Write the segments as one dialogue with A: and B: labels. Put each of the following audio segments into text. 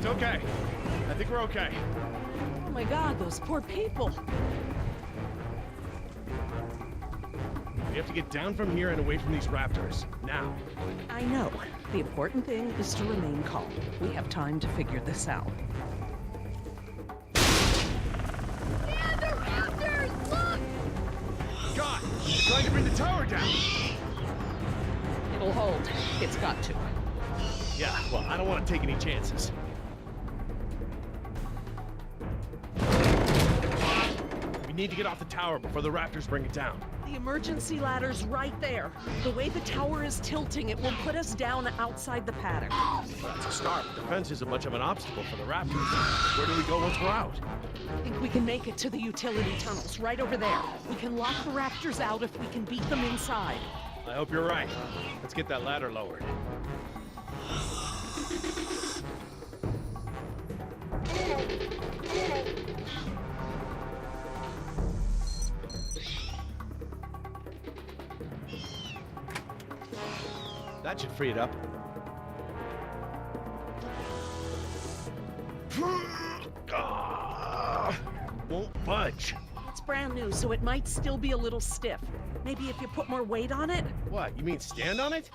A: Okay. I think we're okay.
B: Oh my God, those poor people.
A: We have to get down from here and away from these raptors. Now.
B: I know. The important thing is to remain calm. We have time to figure this out.
C: Yeah, the raptors! Look!
A: God! He's trying to bring the tower down!
B: It'll hold. It's got to.
A: Yeah, well, I don't want to take any chances. We need to get off the tower before the raptors bring it down.
B: The emergency ladder's right there. The way the tower is tilting, it will put us down outside the paddock.
A: That's a start. The fence isn't much of an obstacle for the raptors. Where do we go once we're out?
B: I think we can make it to the utility tunnels, right over there. We can lock the raptors out if we can beat them inside.
A: I hope you're right. Let's get that ladder lowered. That should free it up. Won't budge.
B: It's brand new, so it might still be a little stiff. Maybe if you put more weight on it?
A: What, you mean stand on it?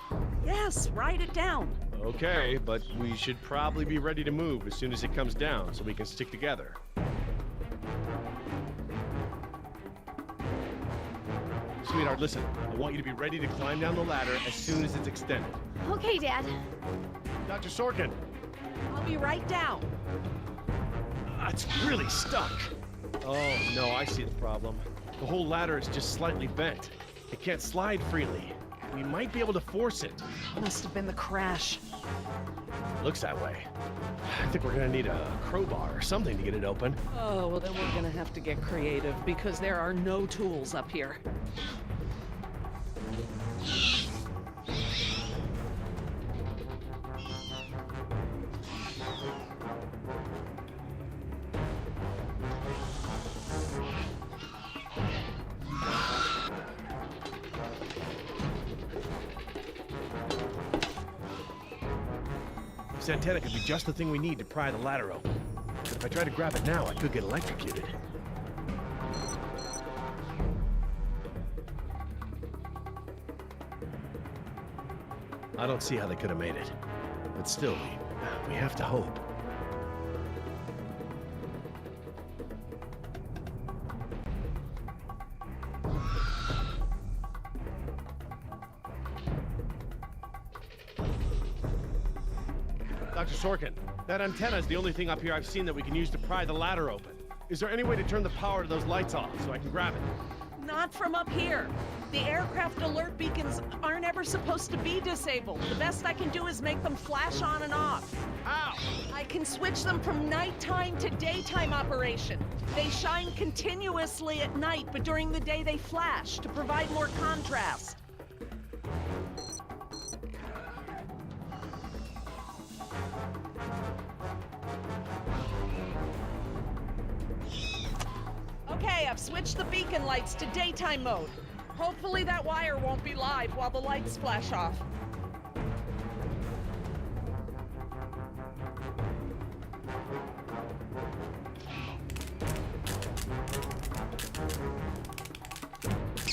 B: Yes, write it down.
A: Okay, but we should probably be ready to move as soon as it comes down so we can stick together. Sweetheart, listen. I want you to be ready to climb down the ladder as soon as it's extended.
C: Okay, Dad.
A: Dr. Sorkin!
B: I'll be right down.
A: It's really stuck. Oh, no, I see the problem. The whole ladder is just slightly bent. It can't slide freely. We might be able to force it.
B: Must have been the crash.
A: Looks that way. I think we're gonna need a crowbar or something to get it open.
B: Oh, well then we're gonna have to get creative because there are no tools up here.
A: This antenna could be just the thing we need to pry the ladder open. But if I try to grab it now, I could get electrocuted. I don't see how they could have made it. But still, we have to hope. Dr. Sorkin, that antenna is the only thing up here I've seen that we can use to pry the ladder open. Is there any way to turn the power to those lights off so I can grab it?
B: Not from up here. The aircraft alert beacons aren't ever supposed to be disabled. The best I can do is make them flash on and off.
A: How?
B: I can switch them from nighttime to daytime operation. They shine continuously at night, but during the day they flash to provide more contrast. Okay, I've switched the beacon lights to daytime mode. Hopefully that wire won't be live while the lights flash off.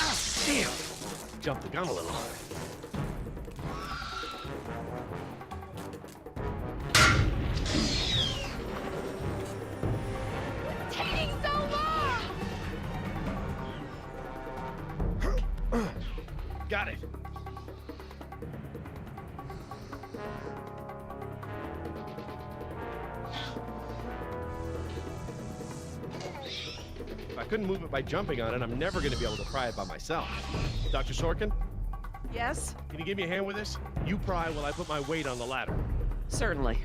A: Ah, damn! Jumped the gun a little.
C: It's taking so long!
A: Got it. If I couldn't move it by jumping on it, I'm never going to be able to pry it by myself. Dr. Sorkin,
B: Yes?
A: can you give me a hand with this? You pry while I put my weight on the ladder.
B: Certainly.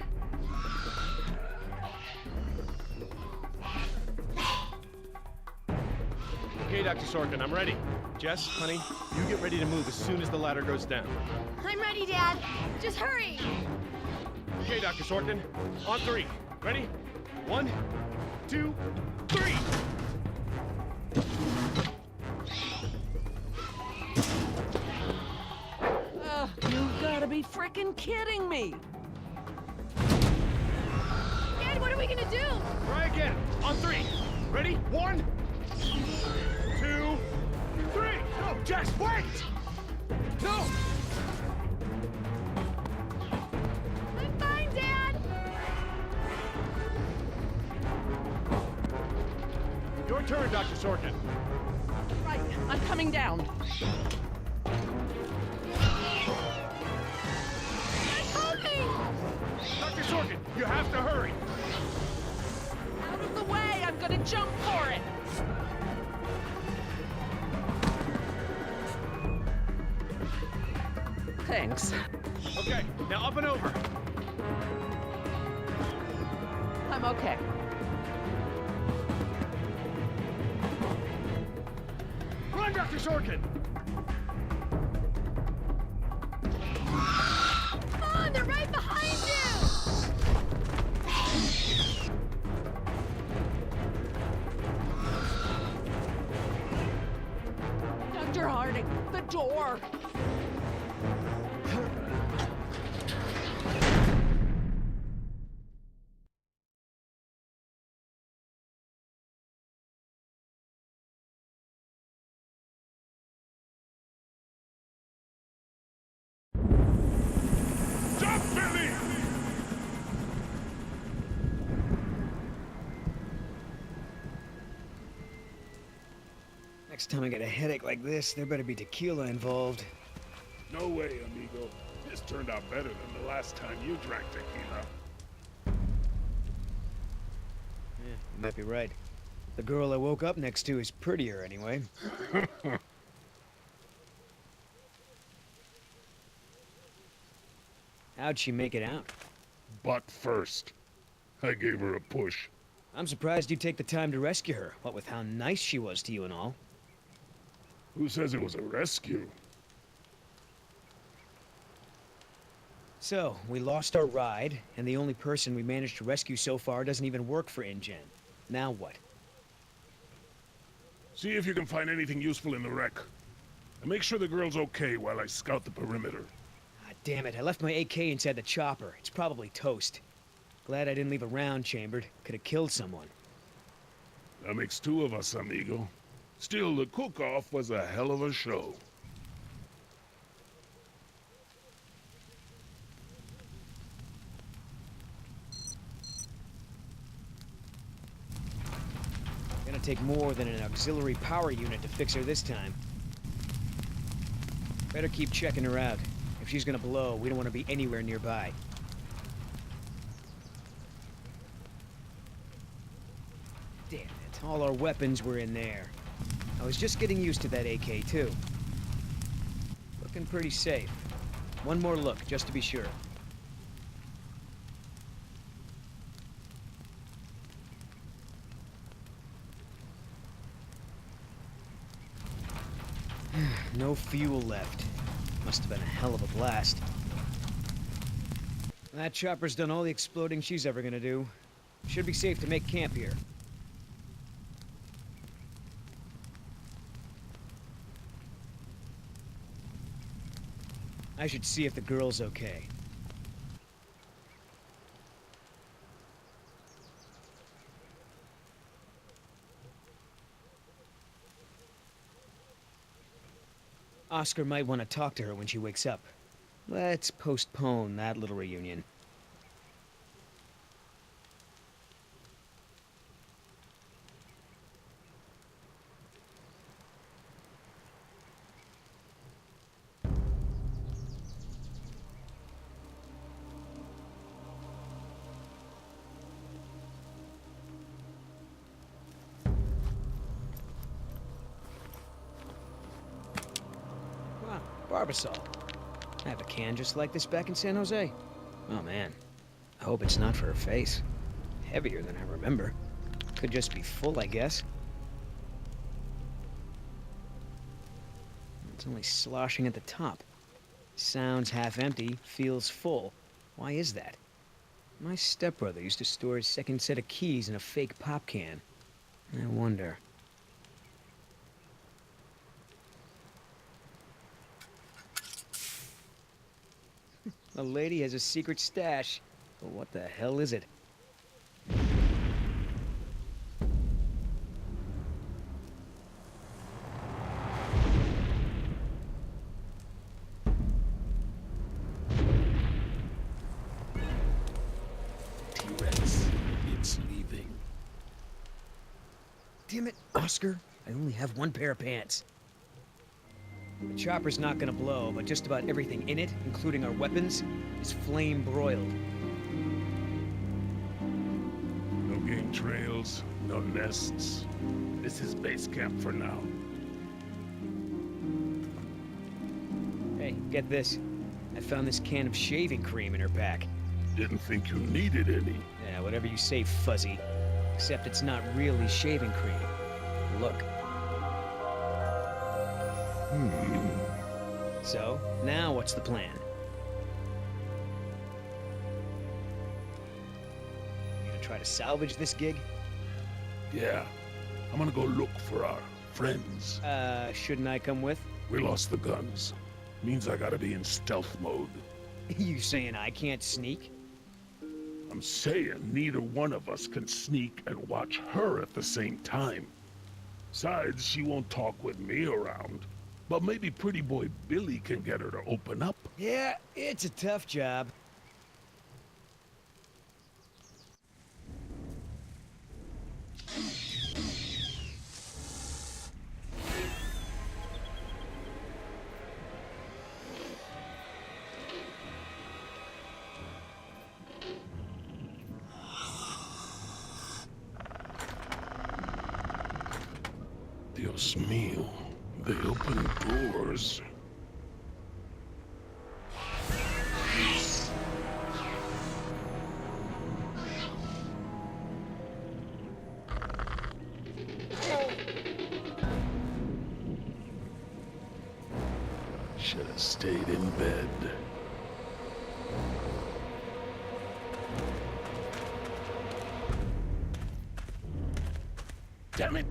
A: Okay, Dr. Sorkin, I'm ready. Jess, honey, you get ready to move as soon as the ladder goes down.
C: I'm ready, Dad. Just hurry.
A: Okay, Dr. Sorkin, on three. Ready? 1, 2, 3!
B: You've gotta be frickin' kidding me!
C: Dad, what are we gonna do?
A: Try again. On three. Ready? 1, 2, 3! No, Jess, wait! No!
C: I'm fine, Dad.
A: Your turn, Dr. Sorkin.
B: Right, I'm coming down.
A: Dr. Sorkin, you have to hurry.
B: Out of the way, I'm gonna jump for it! Thanks.
A: Okay, now up and over.
B: I'm okay.
A: Run, Dr. Sorkin!
C: Come on, they're right behind you.
B: Dr. Harding, the door!
A: Stop, Billy!
D: Next time I get a headache like this, there better be tequila involved.
E: No way, amigo. This turned out better than the last time you drank tequila.
D: Yeah, you might be right. The girl I woke up next to is prettier anyway. How'd she make it out?
E: Butt first. I gave her a push.
D: I'm surprised you'd take the time to rescue her, what with how nice she was to you and all.
E: Who says it was a rescue?
D: So, we lost our ride, and the only person we managed to rescue so far doesn't even work for InGen. Now what?
E: See if you can find anything useful in the wreck. And make sure the girl's okay while I scout the perimeter.
D: Ah, damn it, I left my AK inside the chopper. It's probably toast. Glad I didn't leave a round chambered. Could have killed someone.
E: That makes two of us, amigo. Still, the cook-off was a hell of a show.
D: Gonna take more than an auxiliary power unit to fix her this time. Better keep checking her out. If she's gonna blow, we don't want to be anywhere nearby. Damn it, all our weapons were in there. I was just getting used to that AK, too. Looking pretty safe. One more look, just to be sure. No fuel left. Must have been a hell of a blast. That chopper's done all the exploding she's ever gonna do. Should be safe to make camp here. I should see if the girl's okay. Oscar might want to talk to her when she wakes up. Let's postpone that little reunion. Wow, Barbasol. I have a can just like this back in San Jose. Oh man, I hope it's not for her face. Heavier than I remember. Could just be full, I guess. It's only sloshing at the top. Sounds half empty, feels full. Why is that? My stepbrother used to store his second set of keys in a fake pop can. I wonder. A lady has a secret stash. But what the hell is it?
E: T-Rex, it's leaving.
D: Damn it, Oscar. I only have one pair of pants. The chopper's not gonna blow, but just about everything in it, including our weapons, is flame broiled.
E: No game trails, no nests. This is base camp for now.
D: Hey, get this. I found this can of shaving cream in her pack.
E: Didn't think you needed any.
D: Yeah, whatever you say, Fuzzy. Except it's not really shaving cream. Look. So, now what's the plan? You gonna try to salvage this gig?
E: Yeah, I'm gonna go look for our friends.
D: Shouldn't I come with?
E: We lost the guns. Means I gotta be in stealth mode.
D: You saying I can't sneak?
E: I'm saying neither one of us can sneak and watch her at the same time. Besides, she won't talk with me around. But maybe pretty boy Billy can get her to open up.
D: Yeah, it's a tough job.
E: Dios mío, they open doors. Should have stayed in bed. Damn it!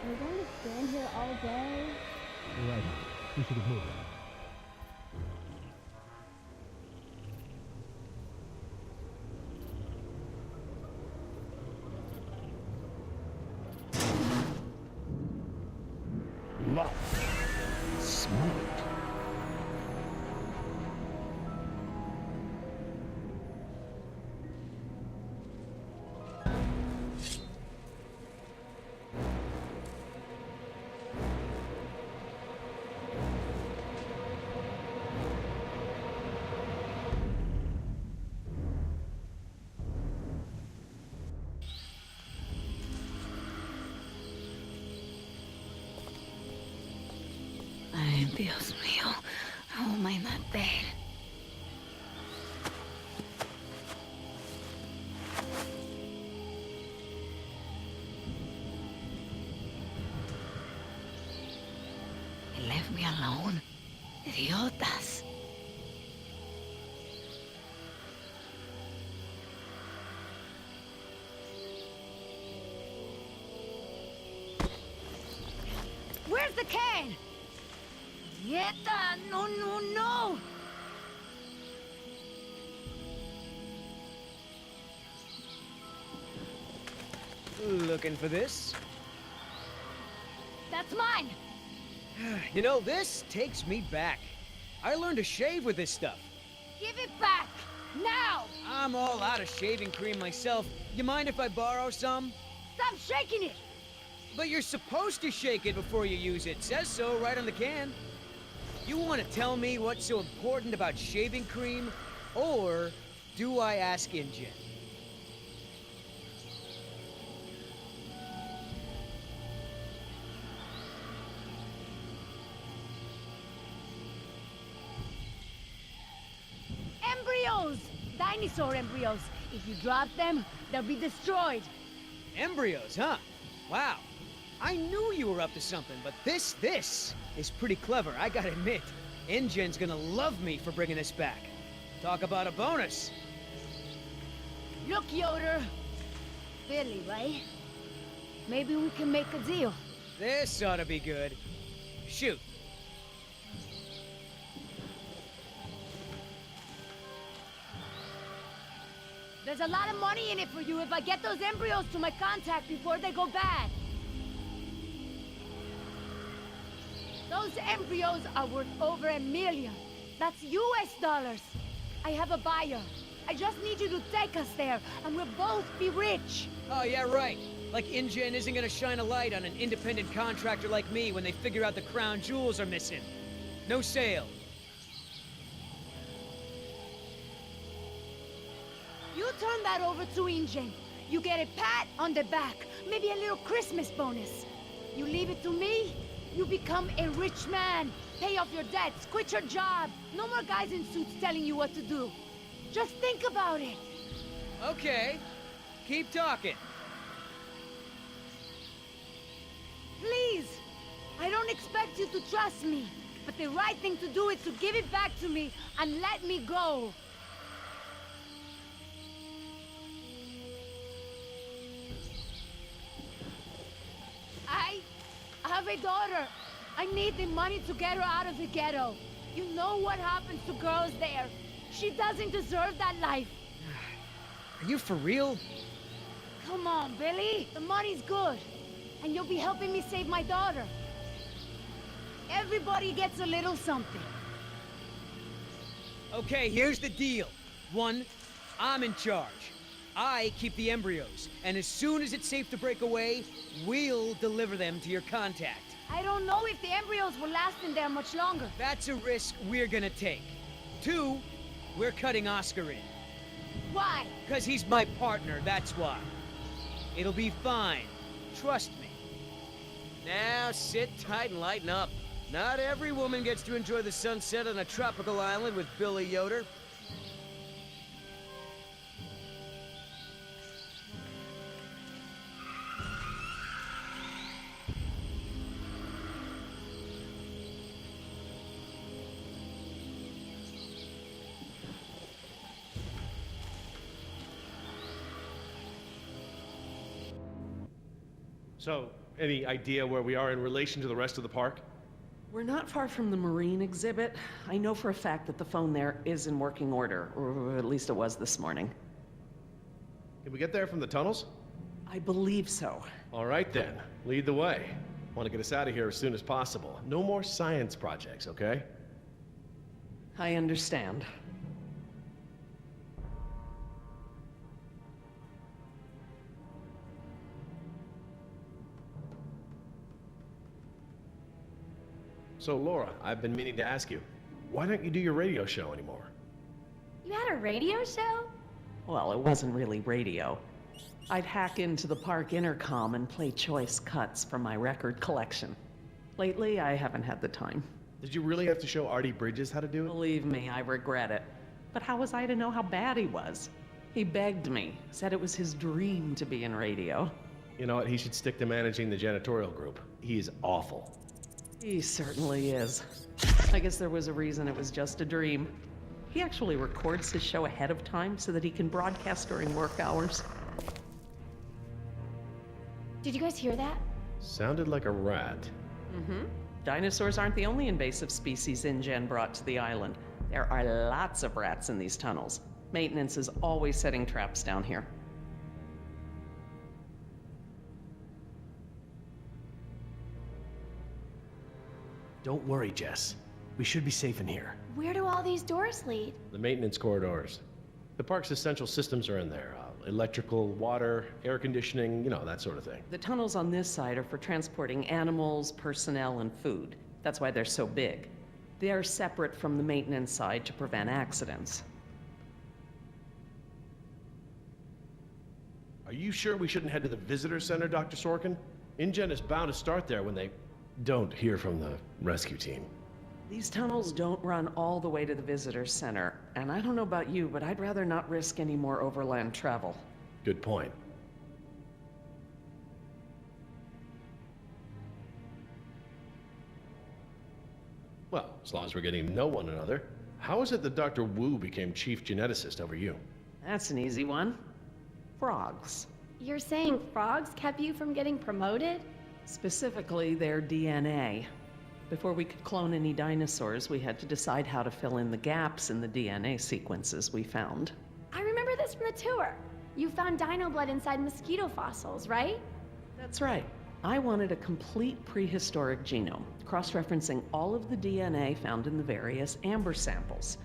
C: We're going to stand here all day.
F: You're right. We should have moved.
E: Locked. Smart.
C: Ay, Dios mío. How am I not dead? Leave me alone. Idiotas.
G: Where's the can? Nieta, no, no, no!
D: Looking for this?
G: That's mine!
D: You know, this takes me back. I learned to shave with this stuff.
G: Give it back! Now!
D: I'm all out of shaving cream myself. You mind if I borrow some?
G: Stop shaking it!
D: But you're supposed to shake it before you use it. Says so right on the can. You want to tell me what's so important about shaving cream? Or do I ask InGen?
G: Embryos! Dinosaur embryos. If you drop them, they'll be destroyed.
D: Embryos, huh? Wow. I knew you were up to something, but this is pretty clever, I gotta admit. InGen's gonna love me for bringing this back. Talk about a bonus.
G: Look, Yoder. Billy, right? Maybe we can make a deal.
D: This ought to be good. Shoot.
G: There's a lot of money in it for you if I get those embryos to my contact before they go bad. Those embryos are worth over $1 million. That's US dollars. I have a buyer. I just need you to take us there, and we'll both be rich.
D: Oh, yeah, right. Like InGen isn't gonna shine a light on an independent contractor like me when they figure out the crown jewels are missing. No sale.
G: You turn that over to InGen. You get a pat on the back, maybe a little Christmas bonus. You leave it to me, you become a rich man. Pay off your debts, quit your job. No more guys in suits telling you what to do. Just think about it.
D: Okay. Keep talking.
G: Please. I don't expect you to trust me, but the right thing to do is to give it back to me and let me go. I have a daughter. I need the money to get her out of the ghetto. You know what happens to girls there. She doesn't deserve that life.
D: Are you for real?
G: Come on, Billy. The money's good. And you'll be helping me save my daughter. Everybody gets a little something.
D: Okay, here's the deal. 1, I'm in charge. I keep the embryos, and as soon as it's safe to break away, we'll deliver them to your contact.
G: I don't know if the embryos will last in there much longer.
D: That's a risk we're gonna take. 2, we're cutting Oscar in.
G: Why?
D: 'Cause he's my partner, that's why. It'll be fine. Trust me. Now sit tight and lighten up. Not every woman gets to enjoy the sunset on a tropical island with Billy Yoder.
A: So, any idea where we are in relation to the rest of the park?
B: We're not far from the marine exhibit. I know for a fact that the phone there is in working order, or at least it was this morning.
A: Can we get there from the tunnels?
B: I believe so.
A: All right then, lead the way. Want to get us out of here as soon as possible. No more science projects, okay?
B: I understand.
A: So, Laura, I've been meaning to ask you, why don't you do your radio show anymore?
G: You had a radio show?
B: Well, it wasn't really radio. I'd hack into the park intercom and play choice cuts from my record collection. Lately, I haven't had the time.
A: Did you really have to show Artie Bridges how to do it?
B: Believe me, I regret it. But how was I to know how bad he was? He begged me, said it was his dream to be in radio.
A: You know what, he should stick to managing the janitorial group. He is awful.
B: He certainly is. I guess there was a reason it was just a dream. He actually records his show ahead of time so that he can broadcast during work hours.
G: Did you guys hear that?
A: Sounded like a rat.
B: Mm-hmm. Dinosaurs aren't the only invasive species InGen brought to the island. There are lots of rats in these tunnels. Maintenance is always setting traps down here.
A: Don't worry, Jess. We should be safe in here.
G: Where do all these doors lead?
A: The maintenance corridors. The park's essential systems are in there. Electrical, water, air conditioning, you know, that sort of thing.
B: The tunnels on this side are for transporting animals, personnel, and food. That's why they're so big. They're separate from the maintenance side to prevent accidents.
A: Are you sure we shouldn't head to the visitor center, Dr. Sorkin? InGen is bound to start there when they don't hear from the rescue team.
B: These tunnels don't run all the way to the visitor center, and I don't know about you, but I'd rather not risk any more overland travel.
A: Good point. Well, as long as we're getting to know one another, how is it that Dr. Wu became chief geneticist over you?
B: That's an easy one. Frogs.
G: You're saying frogs kept you from getting promoted?
B: Specifically, their DNA. Before we could clone any dinosaurs, we had to decide how to fill in the gaps in the DNA sequences we found.
G: I remember this from the tour. You found dino blood inside mosquito fossils, right?
B: That's right. I wanted a complete prehistoric genome, cross-referencing all of the DNA found in the various amber samples.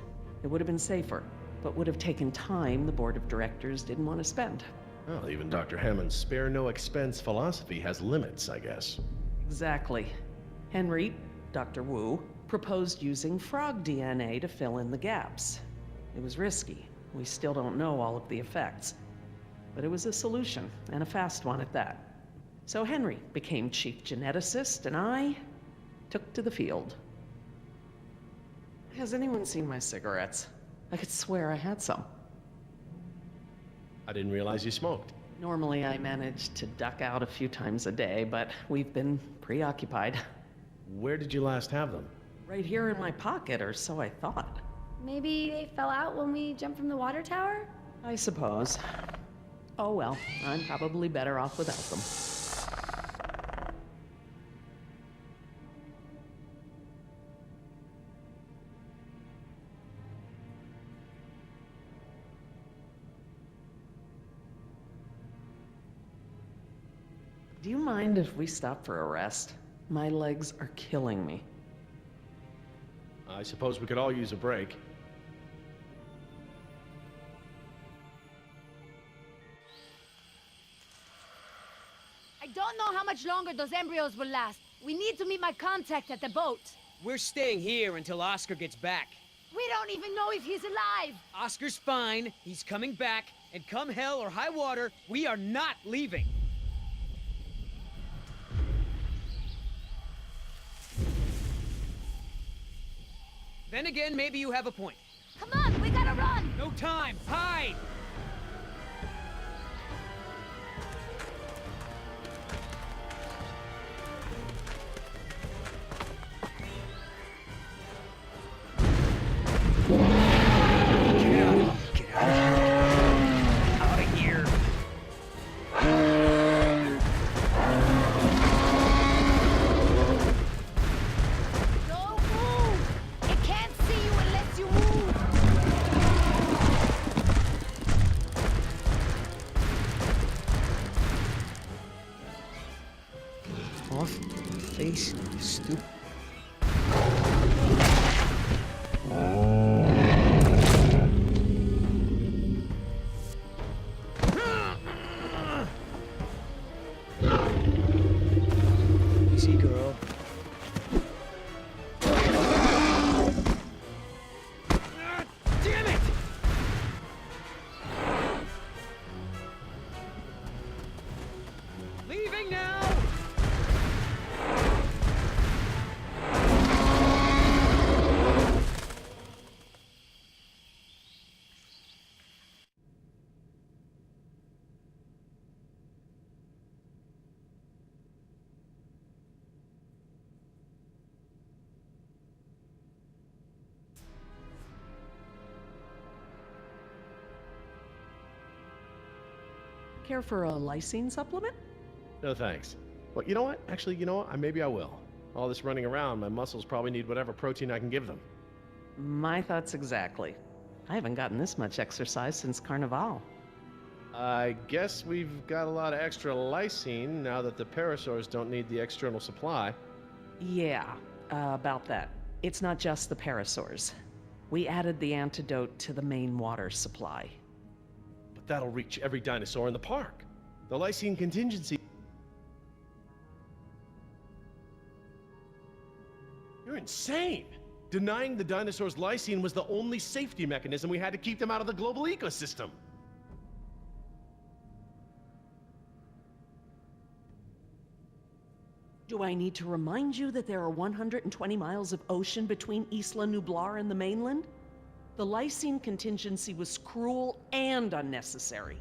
B: It would have been safer, but would have taken time the board of directors didn't want to spend.
A: Well, even Dr. Hammond's spare no expense philosophy has limits, I guess.
B: Exactly. Henry, Dr. Wu, proposed using frog DNA to fill in the gaps. It was risky. We still don't know all of the effects. But it was a solution, and a fast one at that. So Henry became chief geneticist, and I took to the field. Has anyone seen my cigarettes? I could swear I had some.
A: I didn't realize you smoked.
B: Normally I manage to duck out a few times a day, but we've been preoccupied.
A: Where did you last have them?
B: Right here in my pocket, or so I thought.
G: Maybe they fell out when we jumped from the water tower?
B: I suppose. Oh well, I'm probably better off without them. Do you mind if we stop for a rest? My legs are killing me.
A: I suppose we could all use a break.
G: I don't know how much longer those embryos will last. We need to meet my contact at the boat.
D: We're staying here until Oscar gets back.
G: We don't even know if he's alive.
D: Oscar's fine, he's coming back, and come hell or high water, we are not leaving. Then again, maybe you have a point.
G: Come on, we gotta run!
D: No time, hide! Get out of here.
G: Don't move! It can't see you unless you move!
D: Off, face, stupid. Easy, girl. Damn it! Leaving now!
B: Care for a lysine supplement?
A: No thanks. Well, you know what? Actually, you know what? Maybe I will. All this running around, my muscles probably need whatever protein I can give them.
B: My thoughts exactly. I haven't gotten this much exercise since Carnival.
A: I guess we've got a lot of extra lysine now that the parasaurs don't need the external supply.
B: Yeah, about that. It's not just the parasaurs. We added the antidote to the main water supply.
A: But that'll reach every dinosaur in the park. The lysine contingency... You're insane! Denying the dinosaurs lysine was the only safety mechanism we had to keep them out of the global ecosystem.
B: Do I need to remind you that there are 120 miles of ocean between Isla Nublar and the mainland? The lysine contingency was cruel and unnecessary.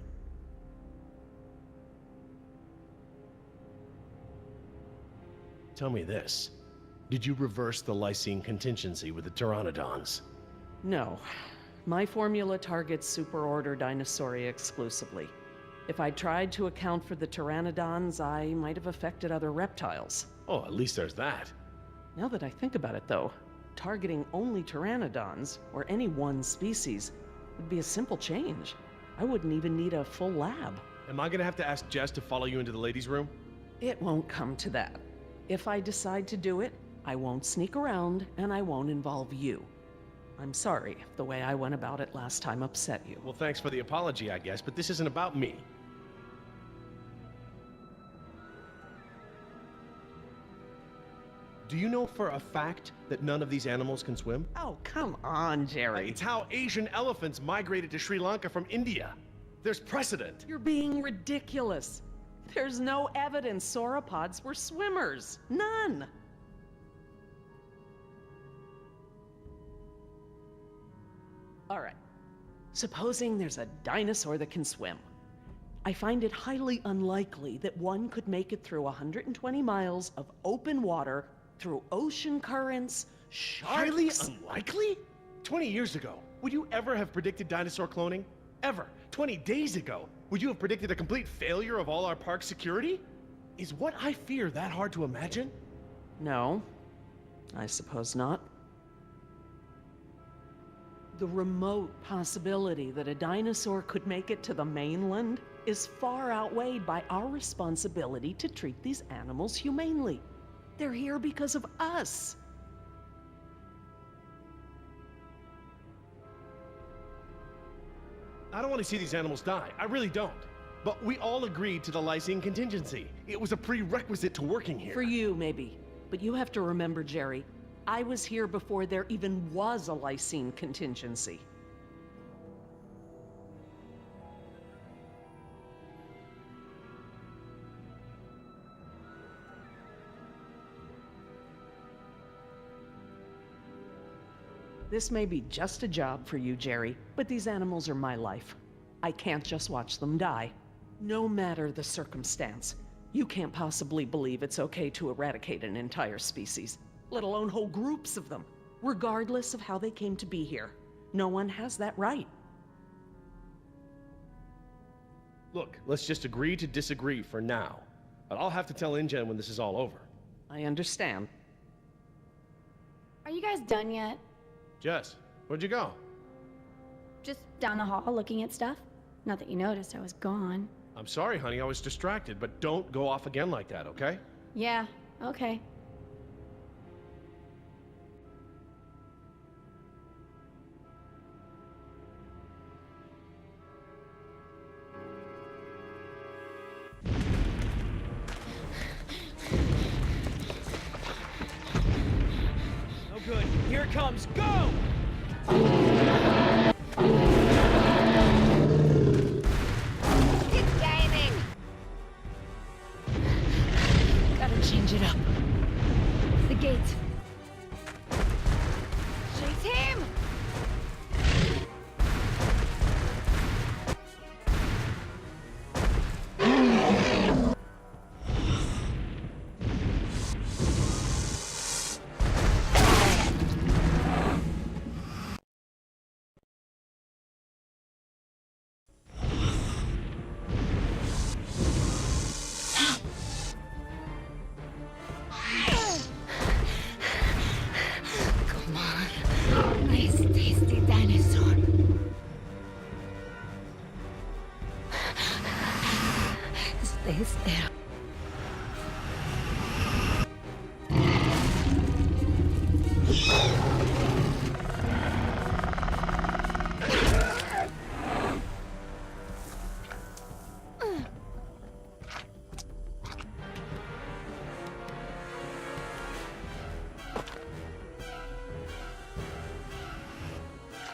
A: Tell me this. Did you reverse the lysine contingency with the pteranodons?
B: No. My formula targets superorder Dinosauria exclusively. If I tried to account for the pteranodons, I might have affected other reptiles.
A: Oh, at least there's that.
B: Now that I think about it, though, targeting only pteranodons, or any one species, would be a simple change. I wouldn't even need a full lab.
A: Am I gonna have to ask Jess to follow you into the ladies' room?
B: It won't come to that. If I decide to do it, I won't sneak around, and I won't involve you. I'm sorry if the way I went about it last time upset you.
A: Well, thanks for the apology, I guess, but this isn't about me. Do you know for a fact that none of these animals can swim?
B: Oh, come on, Jerry.
A: It's how Asian elephants migrated to Sri Lanka from India. There's precedent.
B: You're being ridiculous. There's no evidence sauropods were swimmers. None. All right. Supposing there's a dinosaur that can swim. I find it highly unlikely that one could make it through 120 miles of open water, through ocean currents, sharks...
A: Highly unlikely? 20 years ago, would you ever have predicted dinosaur cloning? Ever? 20 days ago, would you have predicted a complete failure of all our park security? Is what I fear that hard to imagine?
B: No, I suppose not. The remote possibility that a dinosaur could make it to the mainland is far outweighed by our responsibility to treat these animals humanely. They're here because of us.
A: I don't want to see these animals die. I really don't. But we all agreed to the lysine contingency. It was a prerequisite to working here.
B: For you, maybe. But you have to remember, Jerry, I was here before there even was a lysine contingency. This may be just a job for you, Jerry, but these animals are my life. I can't just watch them die. No matter the circumstance, you can't possibly believe it's okay to eradicate an entire species, let alone whole groups of them, regardless of how they came to be here. No one has that right.
A: Look, let's just agree to disagree for now. But I'll have to tell InGen when this is all over.
B: I understand.
H: Are you guys done yet?
A: Jess, where'd you go?
H: Just down the hall looking at stuff? Not that you noticed I was gone.
A: I'm sorry, honey, I was distracted, but don't go off again like that, okay?
H: Yeah, okay.
D: Oh good, here it comes, go!
G: It's gaining!
C: Gotta change it up.
H: The gate.
C: Te espero.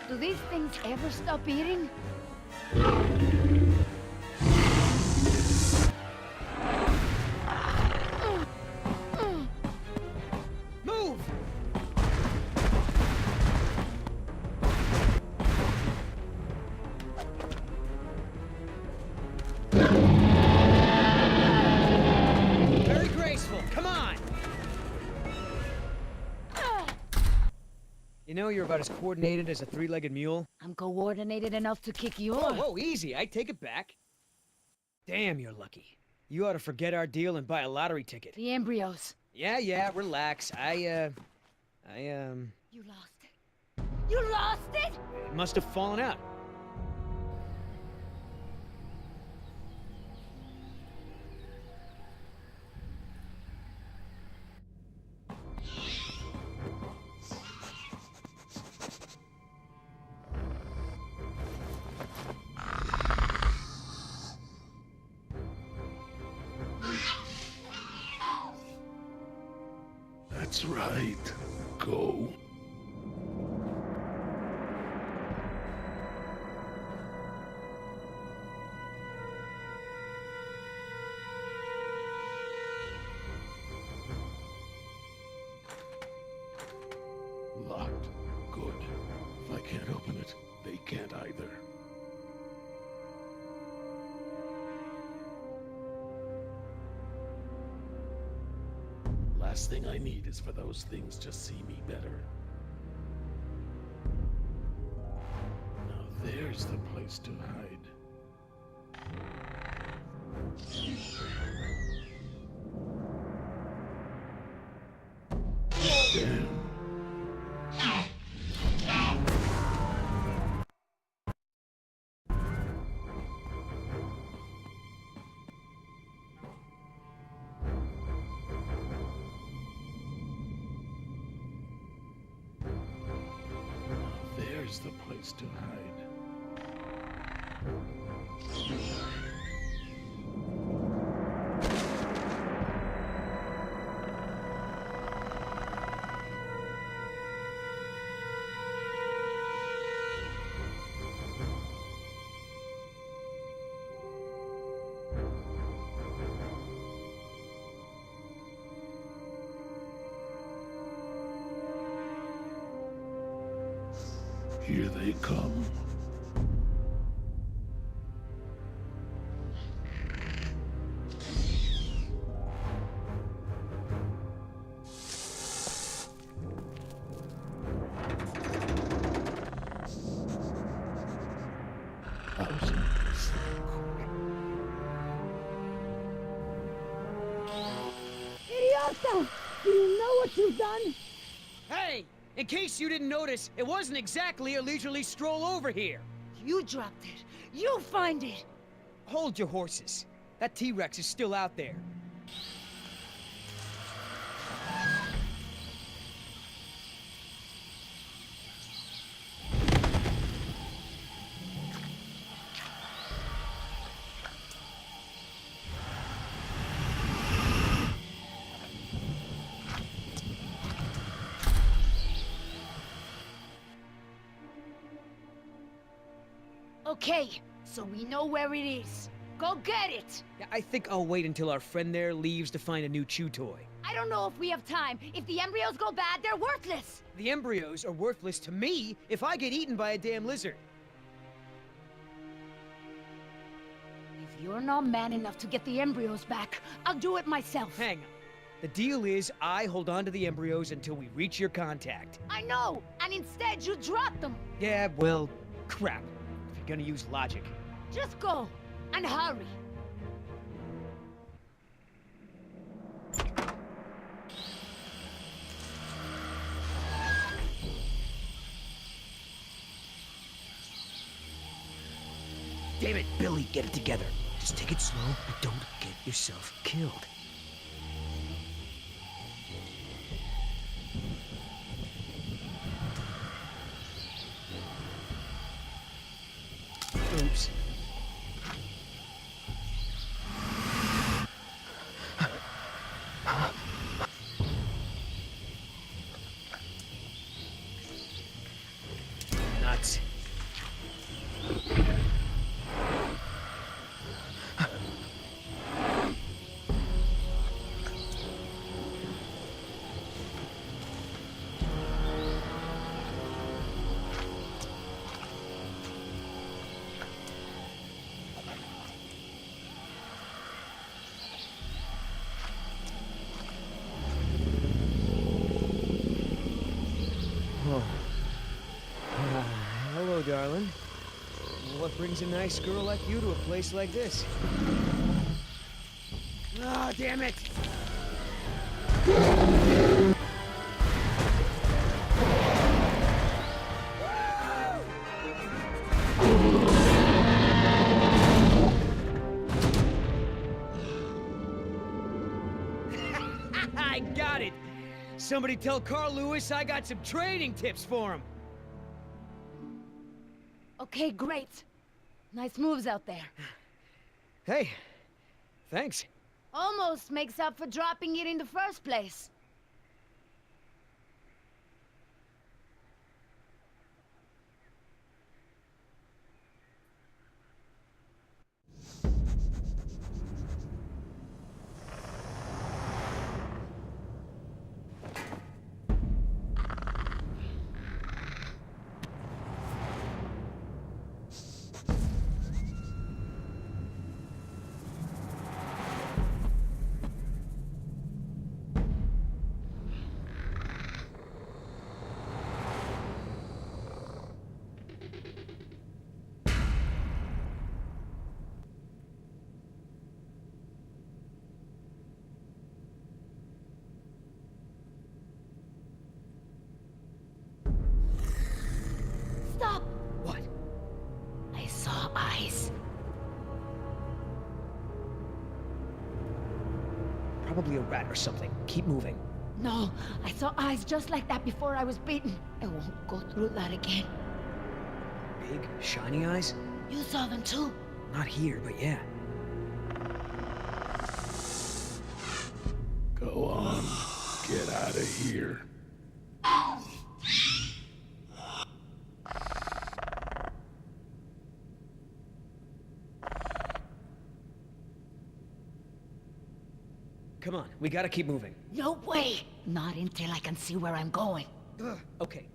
G: Do these things ever stop eating?
D: Move! Very graceful. Come on! You know you're about as coordinated as a three-legged mule?
G: I'm coordinated enough to kick yours.
D: Whoa, whoa, easy. I take it back. Damn, you're lucky. You ought to forget our deal and buy a lottery ticket.
G: The embryos.
D: Yeah, relax.
G: You lost it. You lost it?
D: It must have fallen out.
E: That's right. Go. Locked. Good. If I can't open it, they can't either. Last thing I need is for those things to see me better. Now there's the place to hide. Damn. There's the place to hide. Here they come.
G: Idiota! Do you know what you've done?
D: Hey! In case you didn't notice, it wasn't exactly a leisurely stroll over here.
G: You dropped it. You find it.
D: Hold your horses. That T-Rex is still out there.
G: Okay, so we know where it is. Go get it!
D: Yeah, I think I'll wait until our friend there leaves to find a new chew toy.
G: I don't know if we have time. If the embryos go bad, they're worthless!
D: The embryos are worthless to me if I get eaten by a damn lizard.
G: If you're not man enough to get the embryos back, I'll do it myself.
D: Hang on. The deal is I hold on to the embryos until we reach your contact.
G: I know, and instead you drop them.
D: Yeah, well, crap. If you're gonna use logic.
G: Just go, and hurry.
D: Damn it, Billy, get it together. Just take it slow, but don't get yourself killed. Oops. Nuts. Hello, darling. What brings a nice girl like you to a place like this? Ah, damn it! I got it! Somebody tell Carl Lewis I got some training tips for him!
G: Okay, great. Nice moves out there.
D: Hey, thanks.
G: Almost makes up for dropping it in the first place. Stop!
D: What?
G: I saw eyes.
D: Probably a rat or something. Keep moving.
G: No, I saw eyes just like that before I was beaten. I won't go through that again.
D: Big, shiny eyes?
G: You saw them too?
D: Not here, but yeah.
E: Go on. Get out of here.
D: Come on, we gotta keep moving.
G: No way! Not until I can see where I'm going.
D: Ugh. Okay.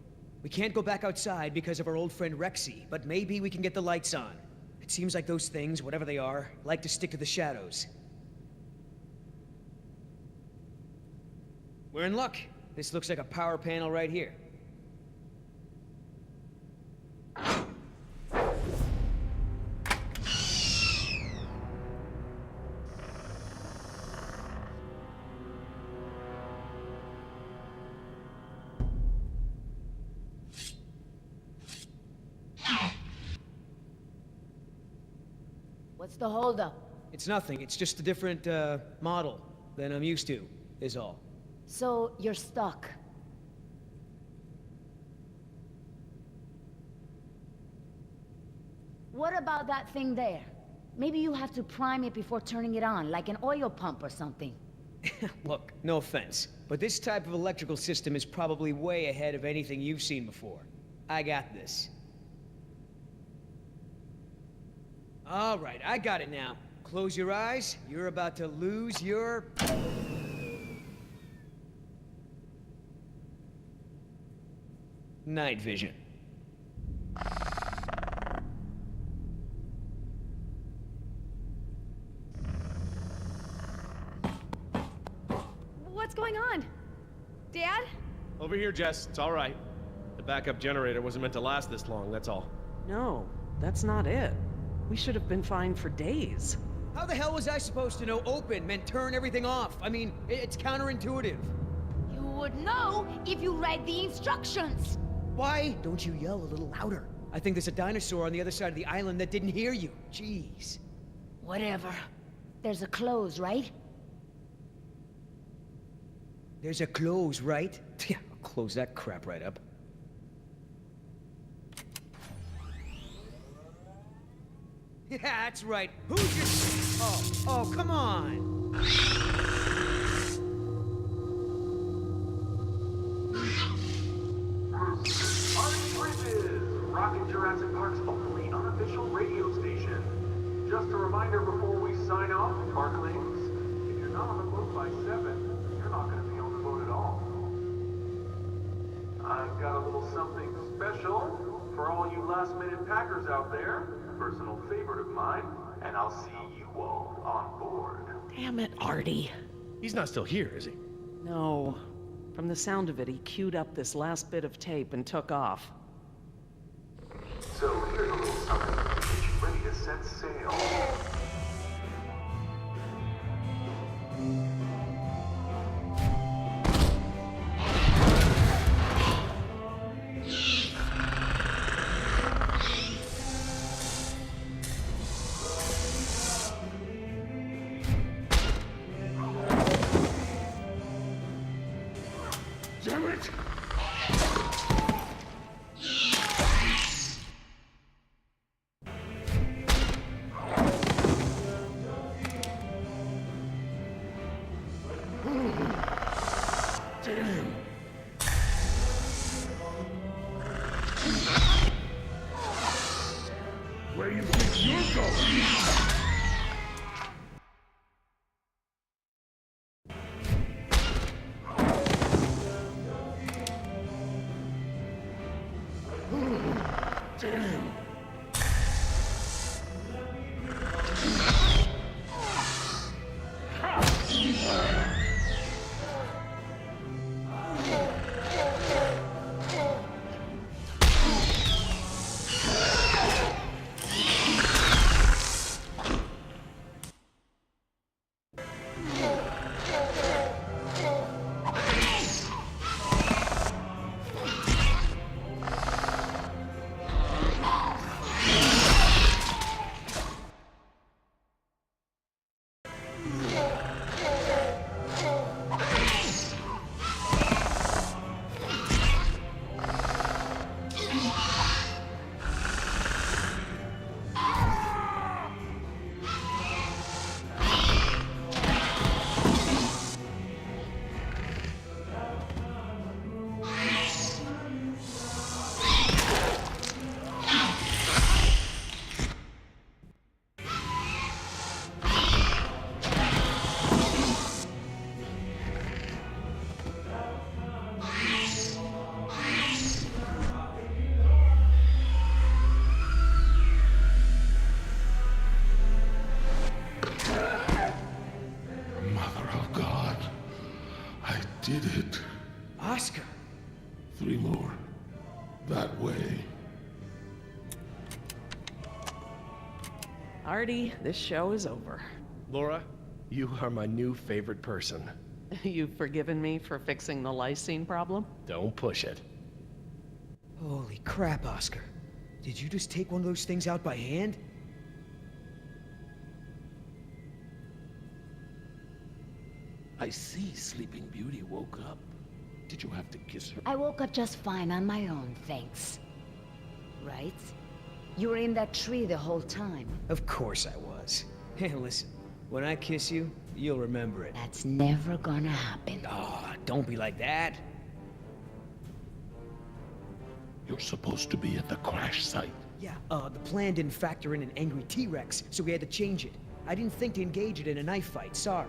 D: We can't go back outside because of our old friend Rexy, but maybe we can get the lights on. It seems like those things, whatever they are, like to stick to the shadows. We're in luck. This looks like a power panel right here.
G: What's the holdup?
D: It's nothing. It's just a different, model than I'm used to, is all.
G: So, you're stuck. What about that thing there? Maybe you have to prime it before turning it on, like an oil pump or something.
D: Look, no offense, but this type of electrical system is probably way ahead of anything you've seen before. I got this. All right, I got it now. Close your eyes. You're about to lose your... night vision.
H: What's going on? Dad?
A: Over here, Jess. It's all right. The backup generator wasn't meant to last this long, that's all.
B: No, that's not it. We should have been fine for days.
D: How the hell was I supposed to know open meant turn everything off? I mean, it's counterintuitive.
G: You would know if you read the instructions.
D: Why don't you yell a little louder? I think there's a dinosaur on the other side of the island that didn't hear you. Jeez.
G: Whatever. There's a close, right?
D: There's a close, right? Yeah, I'll close that crap right up. Yeah, that's right. Who just... Oh, come on!
I: Rockin' Jurassic Park's only unofficial radio station. Just a reminder before we sign off, Parklings, if you're not on the boat by 7, you're not going to be on the boat at all. I've got a little something special for all you last-minute packers out there. Personal favorite of mine, and I'll see you all on board.
B: Damn it, Artie.
A: He's not still here, is he?
B: No. From the sound of it, he queued up this last bit of tape and took off.
I: So here's a little something to get you ready to set sail.
E: Damn it! Damn! Where you think you're going? Damn! Did it.
D: Oscar!
E: 3 more. That way.
B: Artie, this show is over.
A: Laura, you are my new favorite person.
B: You've forgiven me for fixing the lysine problem?
A: Don't push it.
D: Holy crap, Oscar. Did you just take one of those things out by hand?
E: I see Sleeping Beauty woke up. Did you have to kiss her?
G: I woke up just fine on my own, thanks. Right? You were in that tree the whole time.
D: Of course I was. Hey, listen. When I kiss you, you'll remember it.
G: That's never gonna happen.
D: Ah, don't be like that.
E: You're supposed to be at the crash site.
D: Yeah, the plan didn't factor in an angry T-Rex, so we had to change it. I didn't think to engage it in a knife fight, sorry.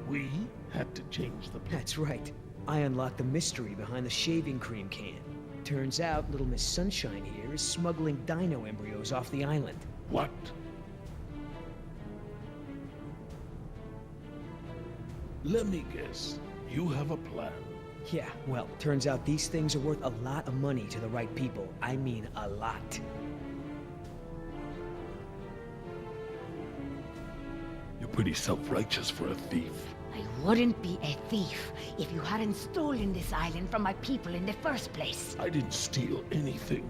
E: We had to change the plan.
D: That's right. I unlocked the mystery behind the shaving cream can. Turns out little Miss Sunshine here is smuggling dino embryos off the island.
E: What? Let me guess. You have a plan.
D: Yeah, well, turns out these things are worth a lot of money to the right people. I mean, a lot.
E: You're pretty self-righteous for a thief.
G: I wouldn't be a thief if you hadn't stolen this island from my people in the first place.
E: I didn't steal anything.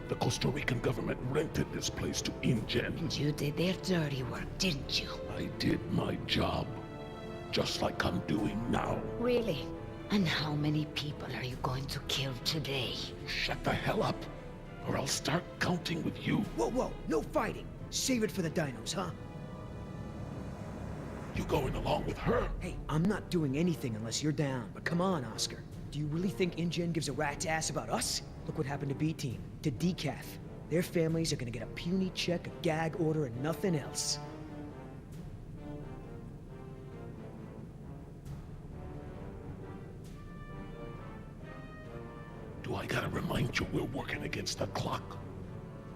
E: The Costa Rican government rented this place to InGen.
C: And you did their dirty work, didn't you?
E: I did my job. Just like I'm doing now.
C: Really? And how many people are you going to kill today?
E: Shut the hell up, or I'll start counting with you.
D: Whoa, whoa, no fighting. Save it for the dinos, huh?
E: You going along with her?
D: Hey, I'm not doing anything unless you're down. But come on, Oscar. Do you really think InGen gives a rat's ass about us? Look what happened to B-Team, to Decaf. Their families are gonna get a puny check, a gag order, and nothing else.
E: Do I gotta remind you we're working against the clock?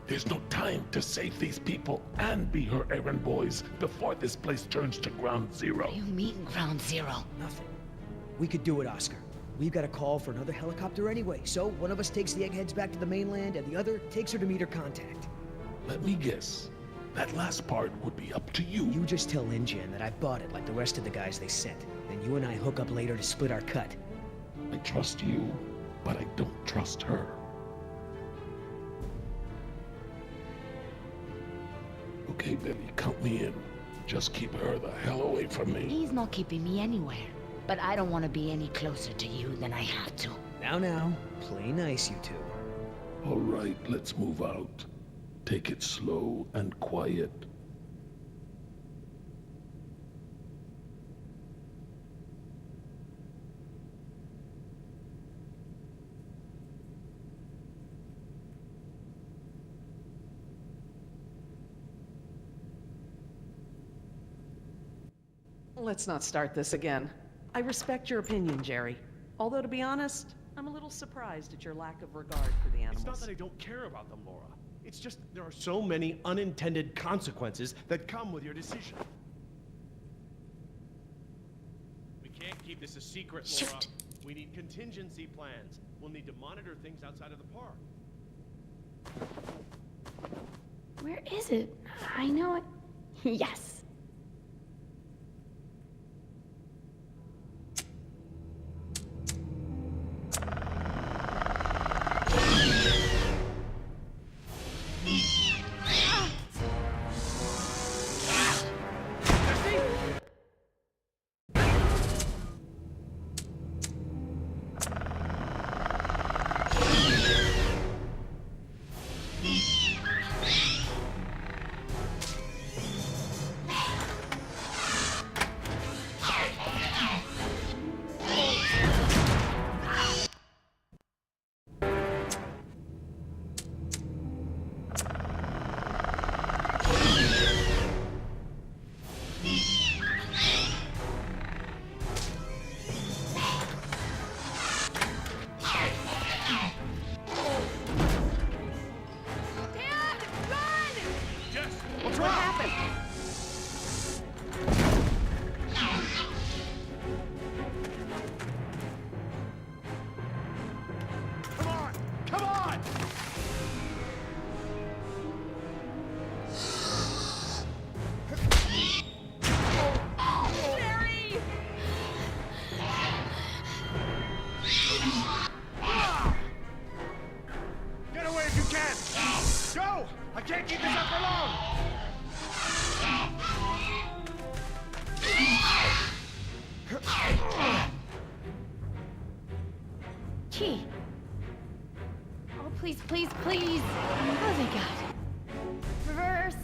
E: There's no time to save these people and be her errand boys before this place turns to ground zero.
C: What do you mean, ground zero?
D: Nothing. We could do it, Oscar. We've got a call for another helicopter anyway, so one of us takes the eggheads back to the mainland, and the other takes her to meet her contact.
E: Let me guess. That last part would be up to you.
D: You just tell InGen that I bought it like the rest of the guys they sent. Then you and I hook up later to split our cut.
E: I trust you, but I don't trust her. Okay, Billy, count me in. Just keep her the hell away from me.
C: He's not keeping me anywhere. But I don't want to be any closer to you than I have to.
D: Now, play nice, you two.
E: All right, let's move out. Take it slow and quiet.
B: Let's not start this again. I respect your opinion, Jerry. Although, to be honest, I'm a little surprised at your lack of regard for the animals.
A: It's not that I don't care about them, Laura. It's just there are so many unintended consequences that come with your decision. We can't keep this a secret, Laura.
C: Shoot.
A: We need contingency plans. We'll need to monitor things outside of the park.
H: Where is it? I know it. Yes.
A: I can't keep this up for long!
H: Key. Oh, please, please, please. Oh, thank God. Reverse.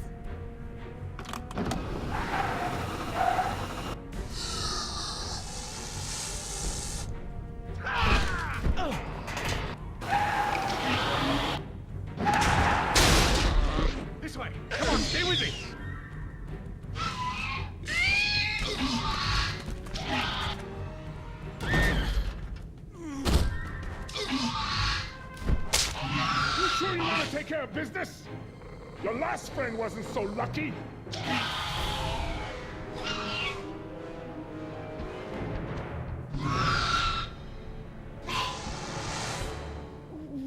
A: This way! Come on, stay with me!
E: You sure you want to take care of business? Your last friend wasn't so lucky.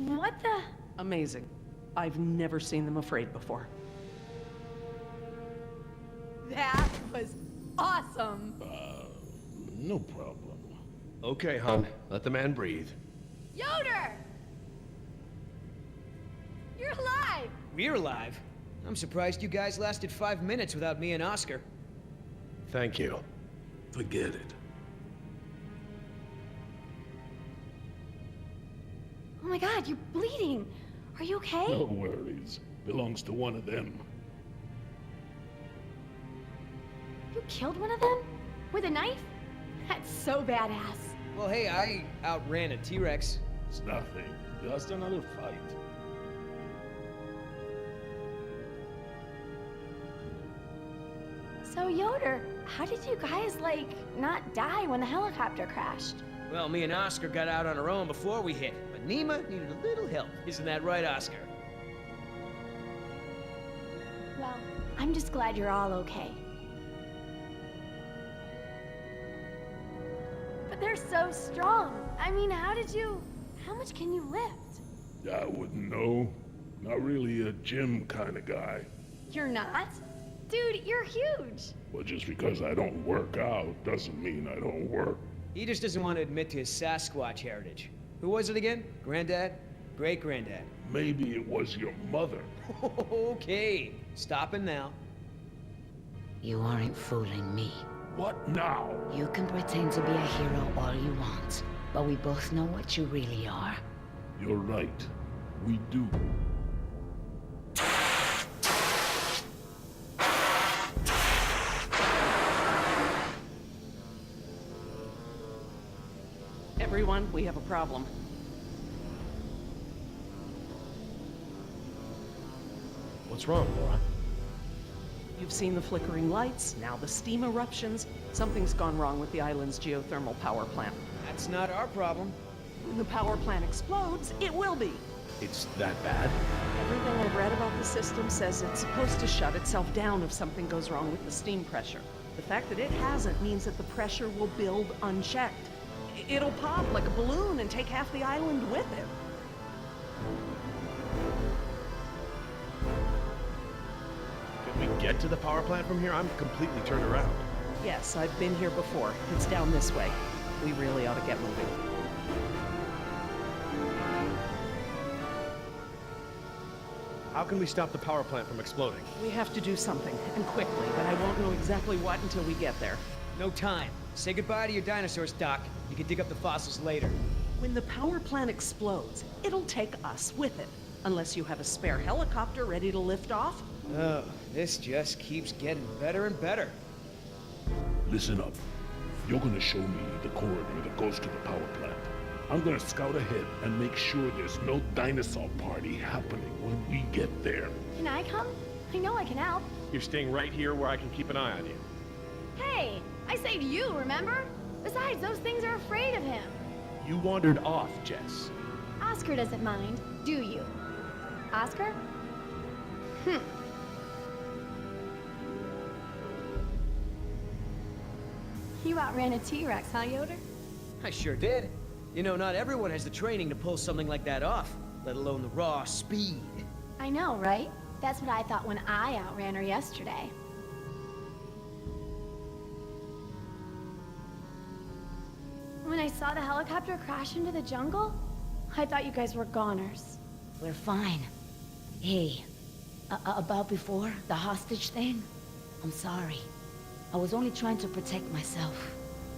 H: What the?
B: Amazing. I've never seen them afraid before.
G: That was awesome.
E: No problem.
A: Okay, hon. Let the man breathe.
G: Yoder! You're
D: We're alive. I'm surprised you guys lasted 5 minutes without me and Oscar.
A: Thank you.
E: Forget it.
H: Oh my god, you're bleeding. Are you okay?
E: No worries. Belongs to one of them.
H: You killed one of them? With a knife? That's so badass.
D: Well, hey, I outran a T-Rex.
E: It's nothing. Just another fight.
H: So, Yoder, how did you guys, like, not die when the helicopter crashed?
D: Well, me and Oscar got out on our own before we hit, but Nima needed a little help. Isn't that right, Oscar?
H: Well, I'm just glad you're all okay. But they're so strong. I mean, how much can you lift?
E: I wouldn't know. Not really a gym kind of guy.
H: You're not? Dude, you're huge.
E: Well, just because I don't work out doesn't mean I don't work.
D: He just doesn't want to admit to his Sasquatch heritage. Who was it again? Granddad? Great-granddad?
E: Maybe it was your mother.
D: Okay, stopping now.
C: You aren't fooling me.
E: What now?
C: You can pretend to be a hero all you want, but we both know what you really are.
E: You're right. We do.
B: Everyone, we have a problem.
A: What's wrong, Laura?
B: You've seen the flickering lights, now the steam eruptions. Something's gone wrong with the island's geothermal power plant.
D: That's not our problem.
B: When the power plant explodes, it will be.
A: It's that bad?
B: Everything I've read about the system says it's supposed to shut itself down if something goes wrong with the steam pressure. The fact that it hasn't means that the pressure will build unchecked. It'll pop like a balloon and take half the island with it.
A: Can we get to the power plant from here? I'm completely turned around.
B: Yes, I've been here before. It's down this way. We really ought to get moving.
A: How can we stop the power plant from exploding?
B: We have to do something, and quickly, but I won't know exactly what until we get there.
D: No time. Say goodbye to your dinosaurs, Doc. You can dig up the fossils later.
B: When the power plant explodes, it'll take us with it. Unless you have a spare helicopter ready to lift off.
D: Oh, this just keeps getting better and better.
E: Listen up. You're gonna show me the corridor that goes to the power plant. I'm gonna scout ahead and make sure there's no dinosaur party happening when we get there.
H: Can I come? I know I can help.
A: You're staying right here where I can keep an eye on you.
H: Hey, I saved you, remember? Besides, those things are afraid of him.
A: You wandered off, Jess.
H: Oscar doesn't mind, do you? Oscar? You outran a T-Rex, huh, Yoder?
D: I sure did. You know, not everyone has the training to pull something like that off, let alone the raw speed.
H: I know, right? That's what I thought when I outran her yesterday. When I saw the helicopter crash into the jungle, I thought you guys were goners.
C: We're fine. Hey, about before, the hostage thing? I'm sorry. I was only trying to protect myself.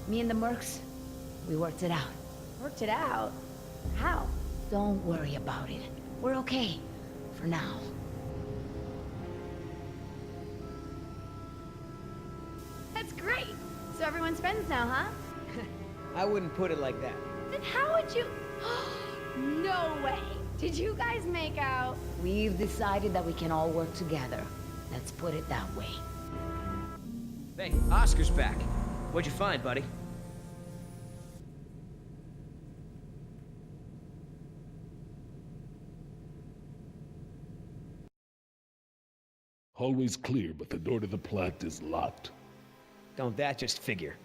C: Me and the mercs, we worked it out.
H: Worked it out? How?
C: Don't worry about it. We're okay. For now.
H: That's great! So everyone's friends now, huh?
D: I wouldn't put it like that.
H: Then how would you... No way! Did you guys make out?
C: We've decided that we can all work together. Let's put it that way.
D: Hey, Oscar's back. What'd you find, buddy?
E: Hallway's clear, but the door to the plant is locked.
D: Don't that just figure?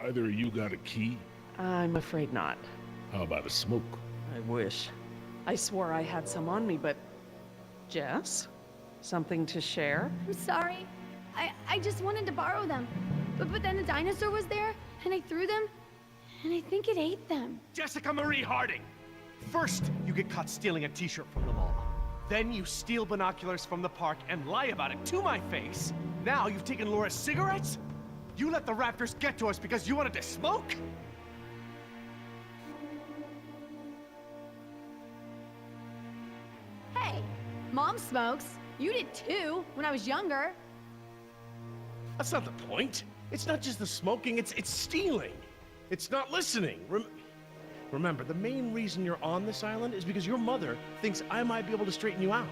E: Either of you got a key?
B: I'm afraid not.
E: How about a smoke?
B: I wish. I swore I had some on me, but... Jess? Something to share?
H: I'm sorry. I just wanted to borrow them. But then the dinosaur was there, and I threw them, and I think it ate them.
A: Jessica Marie Harding! First, you get caught stealing a t-shirt from the mall. Then you steal binoculars from the park and lie about it to my face. Now you've taken Laura's cigarettes? You let the raptors get to us because you wanted to smoke?
H: Hey, Mom smokes. You did too, when I was younger.
A: That's not the point. It's not just the smoking, it's stealing. It's not listening. Remember, the main reason you're on this island is because your mother thinks I might be able to straighten you out.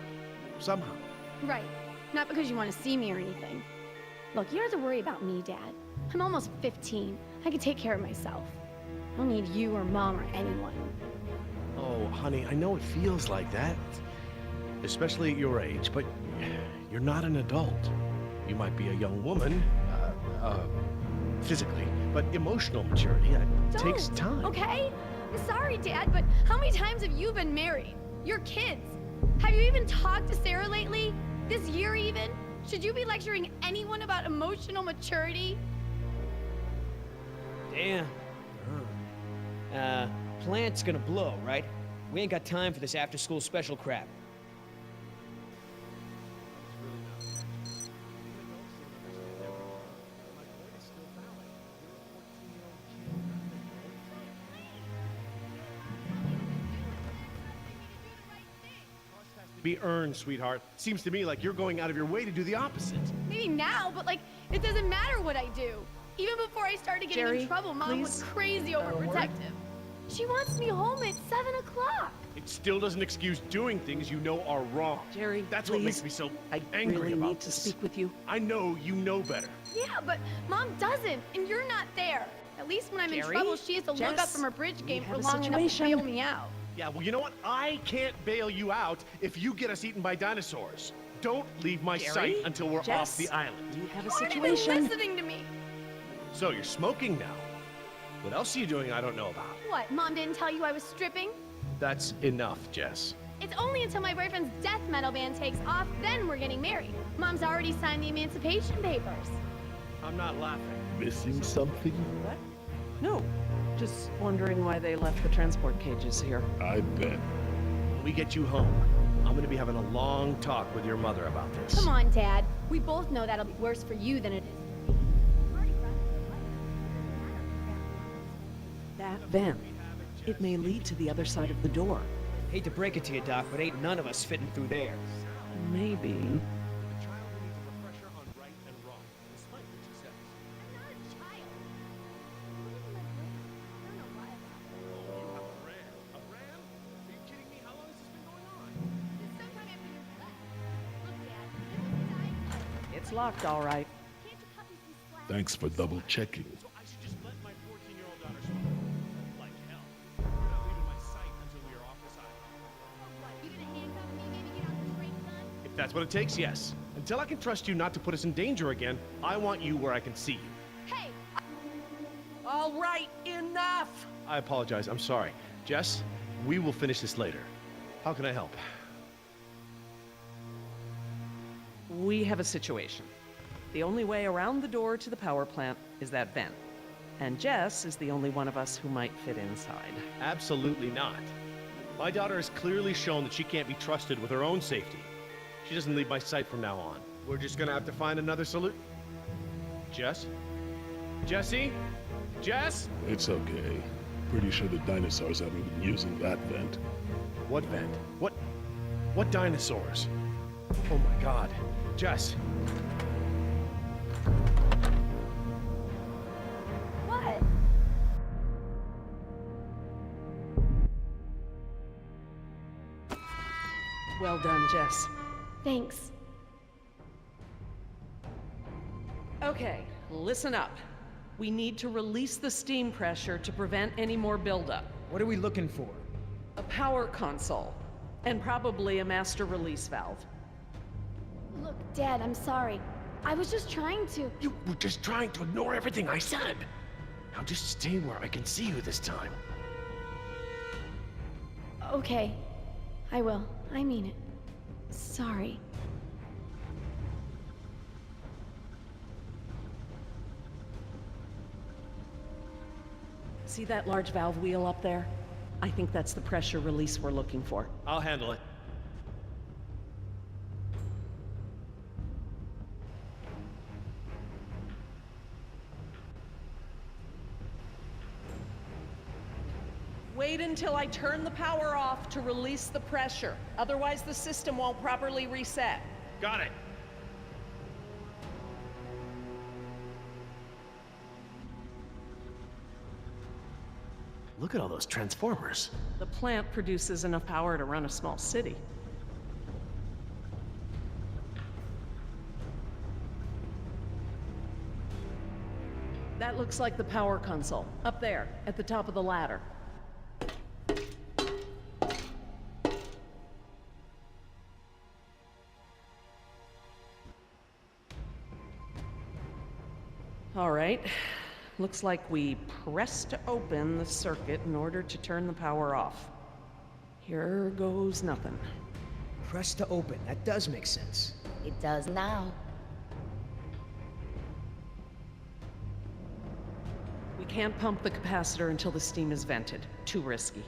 A: Somehow.
H: Right. Not because you want to see me or anything. Look, you don't have to worry about me, Dad. I'm almost 15. I can take care of myself. I don't need you or Mom or anyone.
A: Oh, honey, I know it feels like that. Especially at your age, but you're not an adult. You might be a young woman, physically, but emotional maturity, takes time.
H: Okay? I'm sorry, Dad, but how many times have you been married? Your kids. Have you even talked to Sarah lately? This year even? Should you be lecturing anyone about emotional maturity?
D: Damn. Plant's gonna blow, right? We ain't got time for this after-school special crap.
A: Be earned, sweetheart. Seems to me like you're going out of your way to do the opposite.
H: Maybe now, but like, it doesn't matter what I do. Even before I started getting
B: Jerry,
H: in trouble, Mom was
B: please.
H: crazy overprotective. She wants me home at 7 o'clock.
A: It still doesn't excuse doing things you know are wrong.
B: Jerry,
A: That's
B: please.
A: what makes me so
B: I
A: angry
B: really
A: about
B: need to
A: this.
B: speak with you.
A: I know you know better.
H: Yeah, but Mom doesn't, and you're not there. At least when I'm in
B: Jerry?
H: trouble, she has to look up
B: Jess,
H: from her bridge
B: we
H: game for
B: have a
H: long enough to
B: situation.
H: bail me out.
A: Yeah, well, you know what? I can't bail you out if you get us eaten by dinosaurs. Don't leave my
B: Jerry?
A: sight until we're
B: Jess,
A: off the island.
B: we have a
H: You aren't even
B: situation.
H: listening to me.
A: So you're smoking now. What else are you doing I don't know about?
H: What, Mom didn't tell you I was stripping?
A: That's enough, Jess.
H: It's only until my boyfriend's death metal band takes off, then we're getting married. Mom's already signed the emancipation papers.
A: I'm not laughing.
E: Missing something?
B: What? No. Just wondering why they left the transport cages here.
E: I bet.
A: When we get you home, I'm gonna be having a long talk with your mother about this.
H: Come on, Dad. We both know that'll be worse for you than it is for me.
B: That vent. It may lead to the other side of the door.
D: Hate to break it to you, Doc, but ain't none of us fitting through there.
B: Maybe.
A: The child who needs a refresher on right and wrong, despite what she says.
H: I'm not a child.
A: Oh, you have a ram. A ram? Are you kidding me? How long has this been going on?
H: Since sometime after you left. Look, Dad, this is dying.
B: It's locked, all right.
H: Can't you cut me some slack?
E: Thanks for double checking.
A: So I should just let my 14-year-old daughter smoke? Like hell. You're not leaving my sight until we are off this island.
H: What, you gonna handcuff me, maybe get on the straight, son?
A: If that's what it takes, yes. Until I can trust you not to put us in danger again, I want you where I can see you.
H: Hey,
B: All right, enough!
A: I apologize. I'm sorry. Jess, we will finish this later. How can I help?
B: We have a situation. The only way around the door to the power plant is that vent. And Jess is the only one of us who might fit inside.
A: Absolutely not. My daughter has clearly shown that she can't be trusted with her own safety. She doesn't leave my sight from now on. We're just gonna have to find another solution. Jess? Jessie? Jess?
E: It's okay. Pretty sure the dinosaurs haven't been using that vent.
A: What vent? What dinosaurs? Oh my god. Jess,
H: what?
B: Well done, Jess.
H: Thanks.
B: Okay, listen up. We need to release the steam pressure to prevent any more buildup.
D: What are we looking for?
B: A power console, and probably a master release valve.
H: Look, Dad, I'm sorry. I was just trying to.
A: you were just trying to ignore everything I said. Now just stay where I can see you this time.
H: Okay, I will. I mean it. Sorry.
B: See that large valve wheel up there? I think that's the pressure release we're looking for.
A: I'll handle it.
B: Wait until I turn the power off to release the pressure. Otherwise, the system won't properly reset.
A: Got it. Look at all those transformers.
B: The plant produces enough power to run a small city. That looks like the power console, up there, at the top of the ladder. All right. Looks like we pressed open the circuit in order to turn the power off. Here goes nothing.
D: Press to open. That does make sense.
C: It does now.
B: We can't pump the capacitor until the steam is vented. Too risky.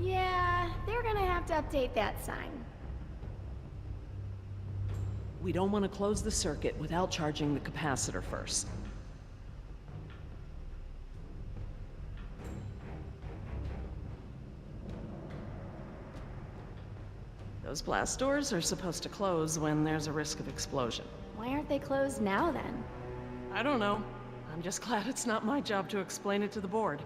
H: Yeah, they're gonna have to update that sign.
B: We don't want to close the circuit without charging the capacitor first. Those blast doors are supposed to close when there's a risk of explosion.
H: Why aren't they closed now then?
B: I don't know. I'm just glad it's not my job to explain it to the board.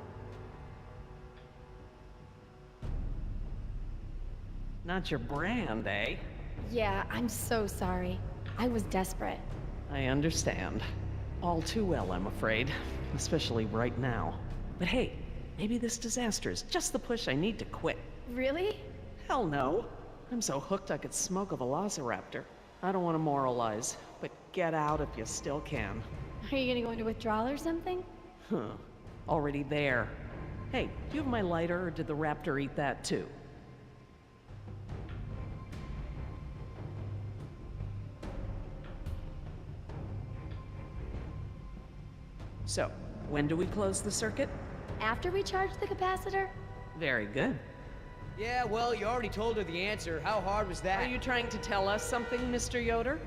B: Not your brand, eh?
H: Yeah, I'm so sorry. I was desperate.
B: I understand. All too well, I'm afraid. Especially right now. But hey, maybe this disaster is just the push I need to quit.
H: Really?
B: Hell no. I'm so hooked I could smoke a velociraptor. I don't want to moralize, but get out if you still can.
H: Are you gonna go into withdrawal or something?
B: Huh. Already there. Hey, do you have my lighter, or did the raptor eat that too? So, when do we close the circuit?
H: After we charge the capacitor?
B: Very good.
D: Yeah, well, you already told her the answer. How hard was that?
B: Are you trying to tell us something, Mr. Yoder?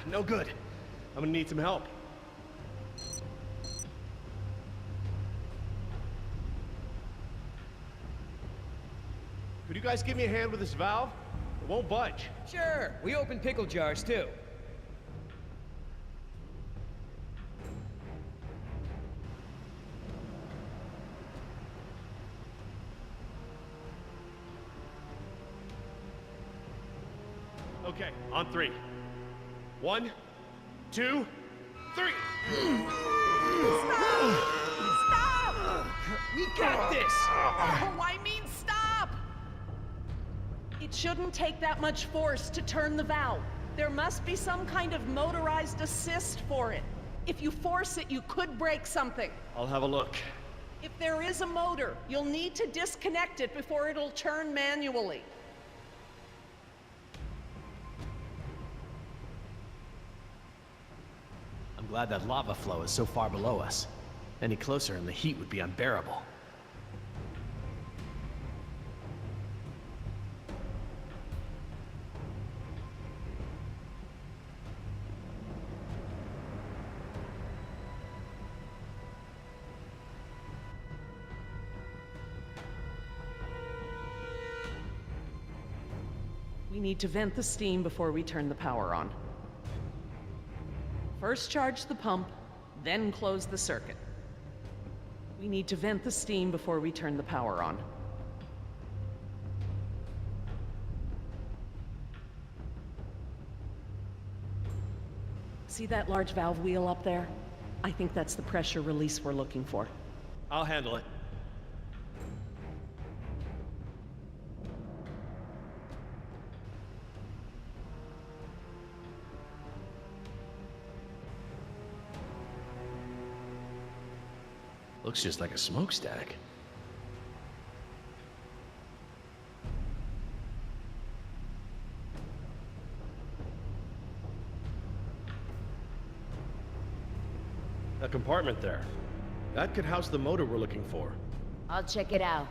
A: No good. I'm gonna need some help. Could you guys give me a hand with this valve? It won't budge.
D: Sure, we open pickle jars too.
A: Okay, on three. 1, 2, 3.
B: Stop!
D: We got this!
B: Oh, I mean stop! It shouldn't take that much force to turn the valve. There must be some kind of motorized assist for it. If you force it, you could break something.
A: I'll have a look.
B: If there is a motor, you'll need to disconnect it before it'll turn manually.
A: I'm glad that lava flow is so far below us. Any closer and the heat would be unbearable.
B: We need to vent the steam before we turn the power on. First charge the pump, then close the circuit. We need to vent the steam before we turn the power on. See that large valve wheel up there? I think that's the pressure release we're looking for.
A: I'll handle it. Looks just like a smokestack. A compartment there. That could house the motor we're looking for.
C: I'll check it out.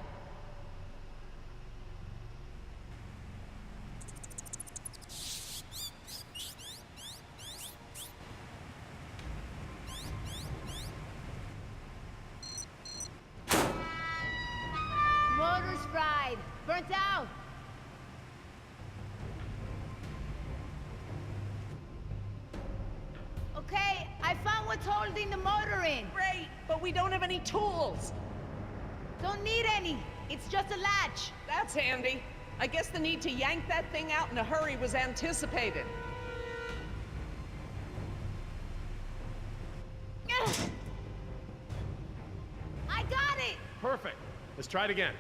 C: Motor's fried. Burnt out. Okay, I found what's holding the motor in.
B: Great, but we don't have any tools.
C: Don't need any. It's just a latch.
B: That's handy. I guess the need to yank that thing out in a hurry was anticipated.
C: I got it!
A: Perfect. Let's try it again.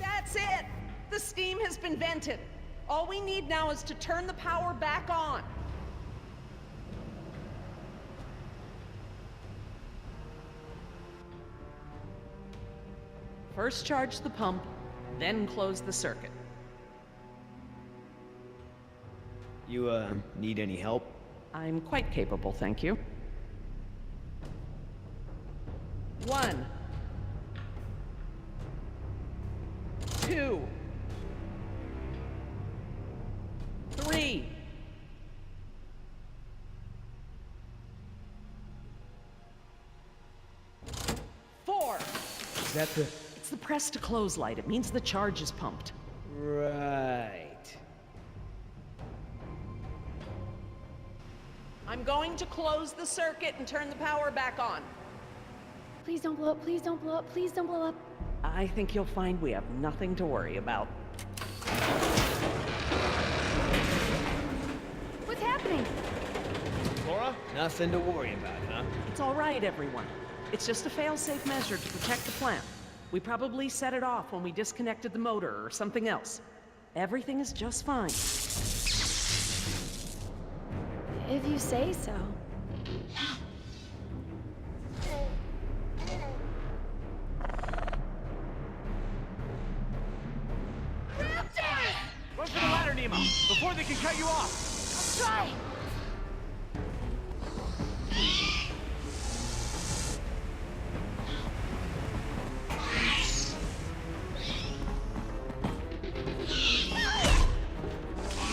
B: That's it! The steam has been vented. All we need now is to turn the power back on. First charge the pump, then close the circuit.
D: You, need any help?
B: I'm quite capable, thank you. 1, 2, 3. 4.
D: Is that the...
B: It's the press to close light. It means the charge is pumped.
D: Right.
B: I'm going to close the circuit and turn the power back on.
H: Please don't blow up, please don't blow up, please don't blow up.
B: I think you'll find we have nothing to worry about.
H: What's happening?
A: Laura?
D: Nothing to worry about, huh?
B: It's all right, everyone. It's just a fail-safe measure to protect the plant. We probably set it off when we disconnected the motor or something else. Everything is just fine.
H: If you say so.
A: Run for the ladder, Nemo, before they can cut you off.
C: I'll try.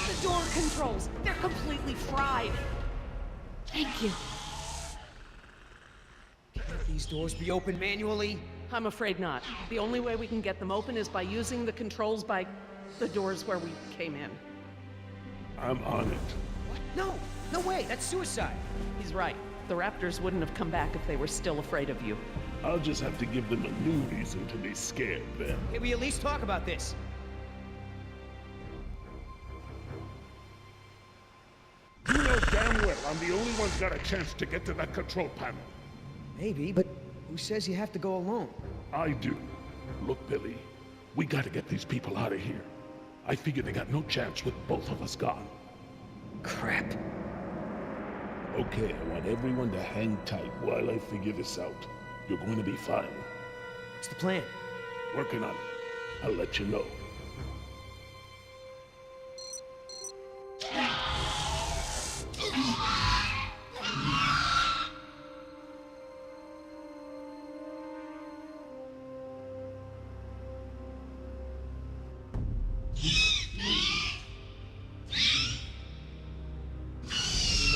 B: The door controls, they're completely fried.
C: Thank you.
D: Can't these doors be opened manually?
B: I'm afraid not. The only way we can get them open is by using the controls by the doors where we came in.
E: I'm on it.
D: What? No! No way! That's suicide!
B: He's right. The Raptors wouldn't have come back if they were still afraid of you.
E: I'll just have to give them a new reason to be scared then.
D: Can we at least talk about this?
E: You know damn well I'm the only one got a chance to get to that control panel.
D: Maybe, but who says you have to go alone?
E: I do. Look, Billy, we gotta get these people out of here. I figure they got no chance with both of us gone.
D: Crap.
E: Okay, I want everyone to hang tight while I figure this out. You're going to be fine.
D: What's the plan?
E: Working on it. I'll let you know.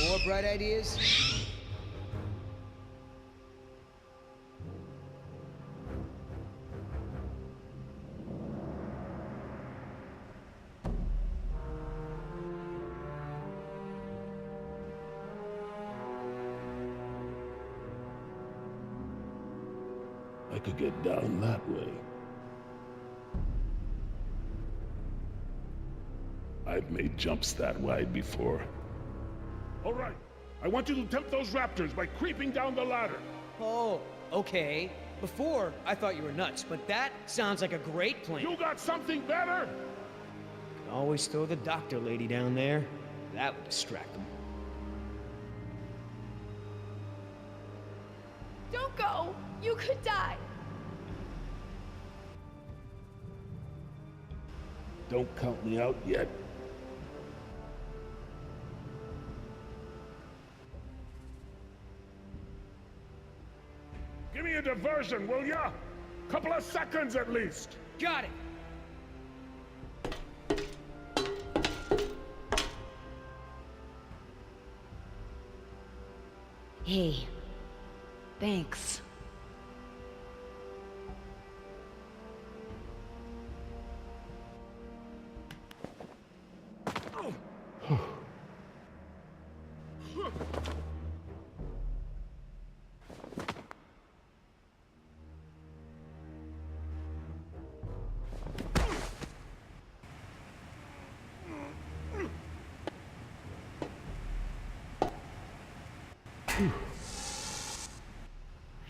D: Any more bright ideas?
E: I could get down that way. I've made jumps that wide before. All right, I want you to tempt those raptors by creeping down the ladder.
D: Oh, okay. Before, I thought you were nuts, but that sounds like a great plan.
E: You got something better?
D: Could always throw the doctor lady down there. That would distract them.
H: Don't go! You could die.
E: Don't count me out yet. Give me a diversion, will ya? Couple of seconds at least.
D: Got it!
C: Hey, thanks.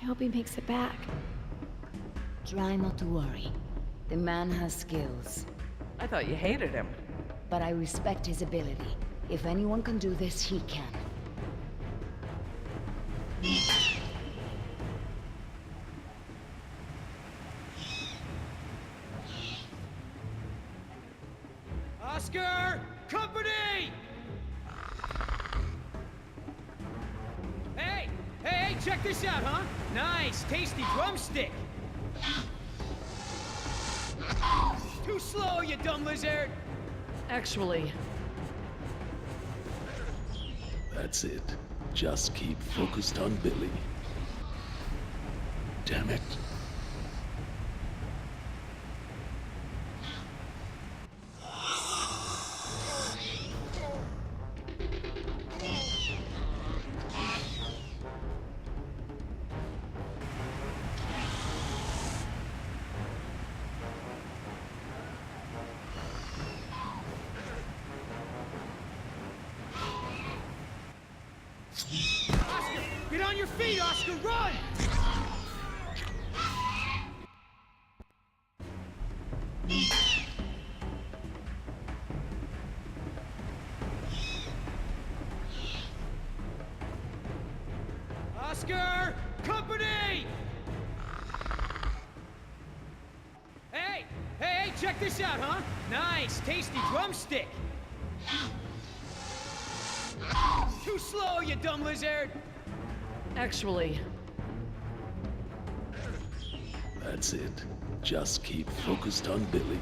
H: I hope he makes it back.
C: Try not to worry. The man has skills.
B: I thought you hated him.
C: But I respect his ability. If anyone can do this, he can.
D: Oscar! Company! Hey, check this out, huh? Nice, tasty drumstick! Too slow, you dumb lizard!
B: Actually,
E: That's it. Just keep focused on Billy. Damn it.
D: Oscar! Get on your feet, Oscar! Run! Oscar! Company! Hey, check this out, huh? Nice, tasty drumstick! Too slow, you dumb lizard!
B: actually,
E: That's it. Just keep focused on Billy.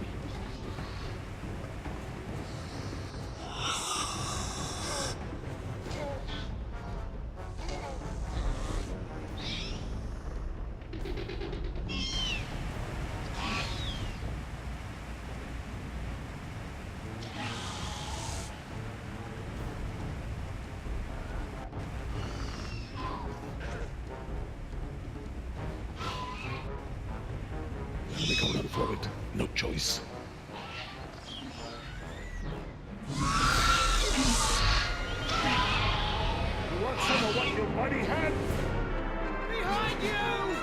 E: They're going in for it. No choice. You want some of what your buddy had?
D: Behind you!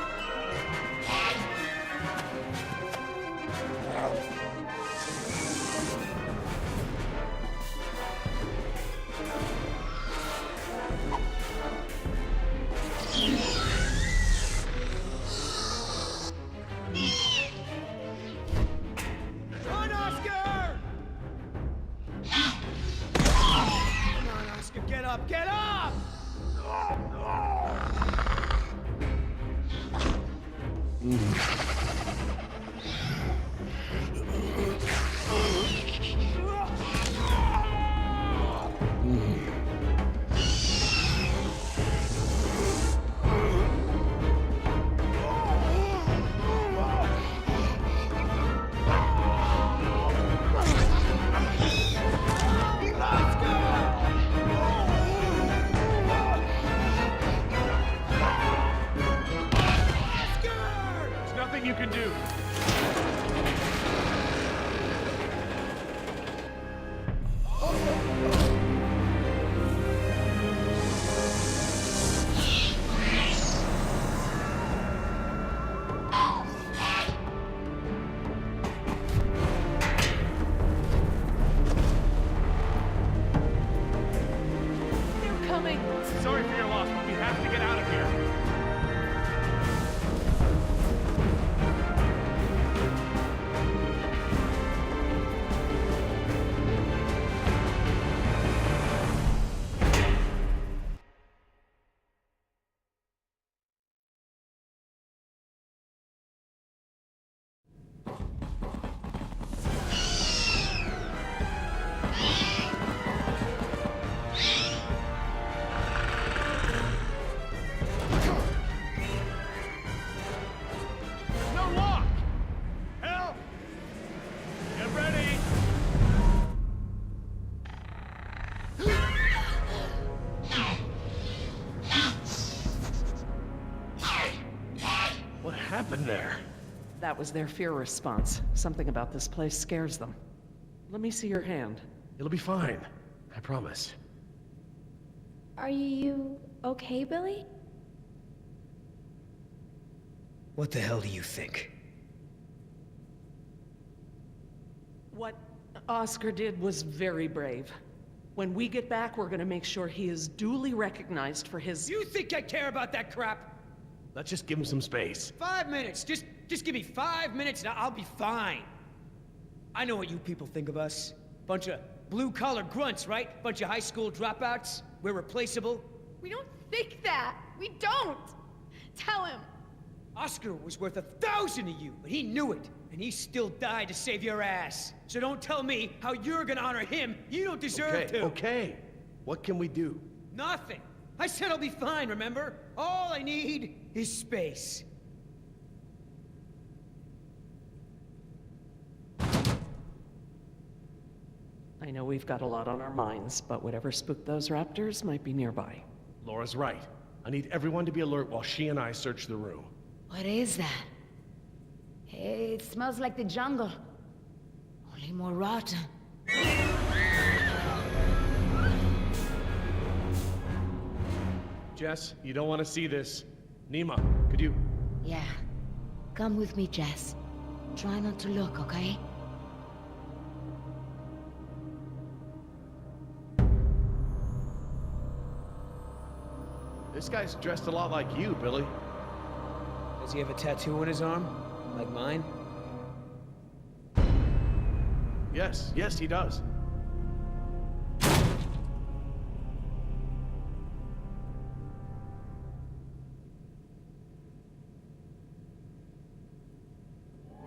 D: Run, Oscar! Come on, Oscar, get up, get up!
B: That was their fear response. Something about this place scares them. Let me see your hand.
A: It'll be fine. I promise.
H: Are you okay, Billy?
D: What the hell do you think?
B: What Oscar did was very brave. When we get back, we're gonna make sure he is duly recognized for his...
D: You think I care about that crap?
A: Let's just give him some space.
D: 5 minutes. Just give me 5 minutes and I'll be fine. I know what you people think of us. Bunch of blue-collar grunts, right? Bunch of high school dropouts. We're replaceable.
H: We don't think that. We don't. Tell him.
D: Oscar was worth 1,000 of you, but he knew it. And he still died to save your ass. So don't tell me how you're gonna honor him. You don't deserve to.
A: Okay. What can we do?
D: Nothing. I said I'll be fine, remember? All I need is space.
B: I know we've got a lot on our minds, but whatever spooked those raptors might be nearby.
A: Laura's right. I need everyone to be alert while she and I search the room.
C: What is that? It smells like the jungle. Only more rotten.
A: Jess, you don't want to see this. Nima, could you...
C: Yeah. Come with me, Jess. Try not to look, okay?
A: This guy's dressed a lot like you, Billy.
D: Does he have a tattoo on his arm? Like mine?
A: Yes, he does.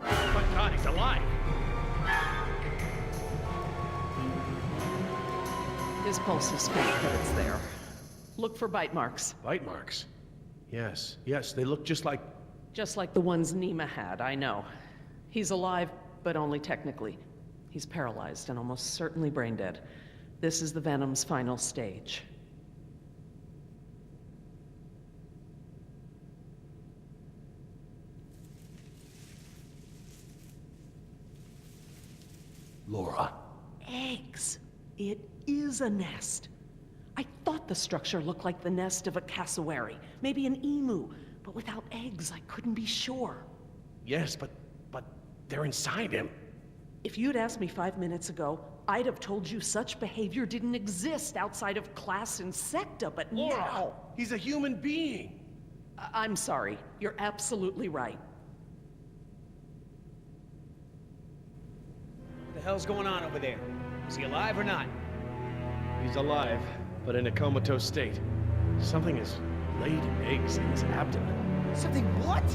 A: Oh my God, he's alive!
B: His pulse is faint, but it's there. Look for bite marks.
A: Bite marks? Yes, they look just like...
B: Just like the ones Nima had, I know. He's alive, but only technically. He's paralyzed and almost certainly brain dead. This is the Venom's final stage.
A: Laura.
B: Eggs. It is a nest. I thought the structure looked like the nest of a cassowary, maybe an emu, but without eggs, I couldn't be sure.
A: Yes, but they're inside him.
B: If you'd asked me 5 minutes ago, I'd have told you such behavior didn't exist outside of class Insecta, but
A: Laura,
B: now...
A: he's a human being.
B: I'm sorry. You're absolutely right.
D: What the hell's going on over there? Is he alive or not?
A: He's alive, but in a comatose state. Something has laid eggs in his abdomen.
D: Something what?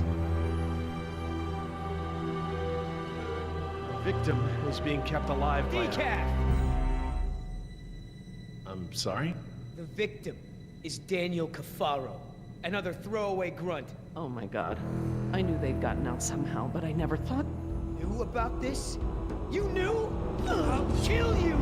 A: The victim is being kept alive by...
D: Decaf!
A: I'm sorry?
D: The victim is Daniel Cafaro, another throwaway grunt.
B: Oh my God. I knew they'd gotten out somehow, but I never thought...
D: Knew about this? You knew? I'll kill you!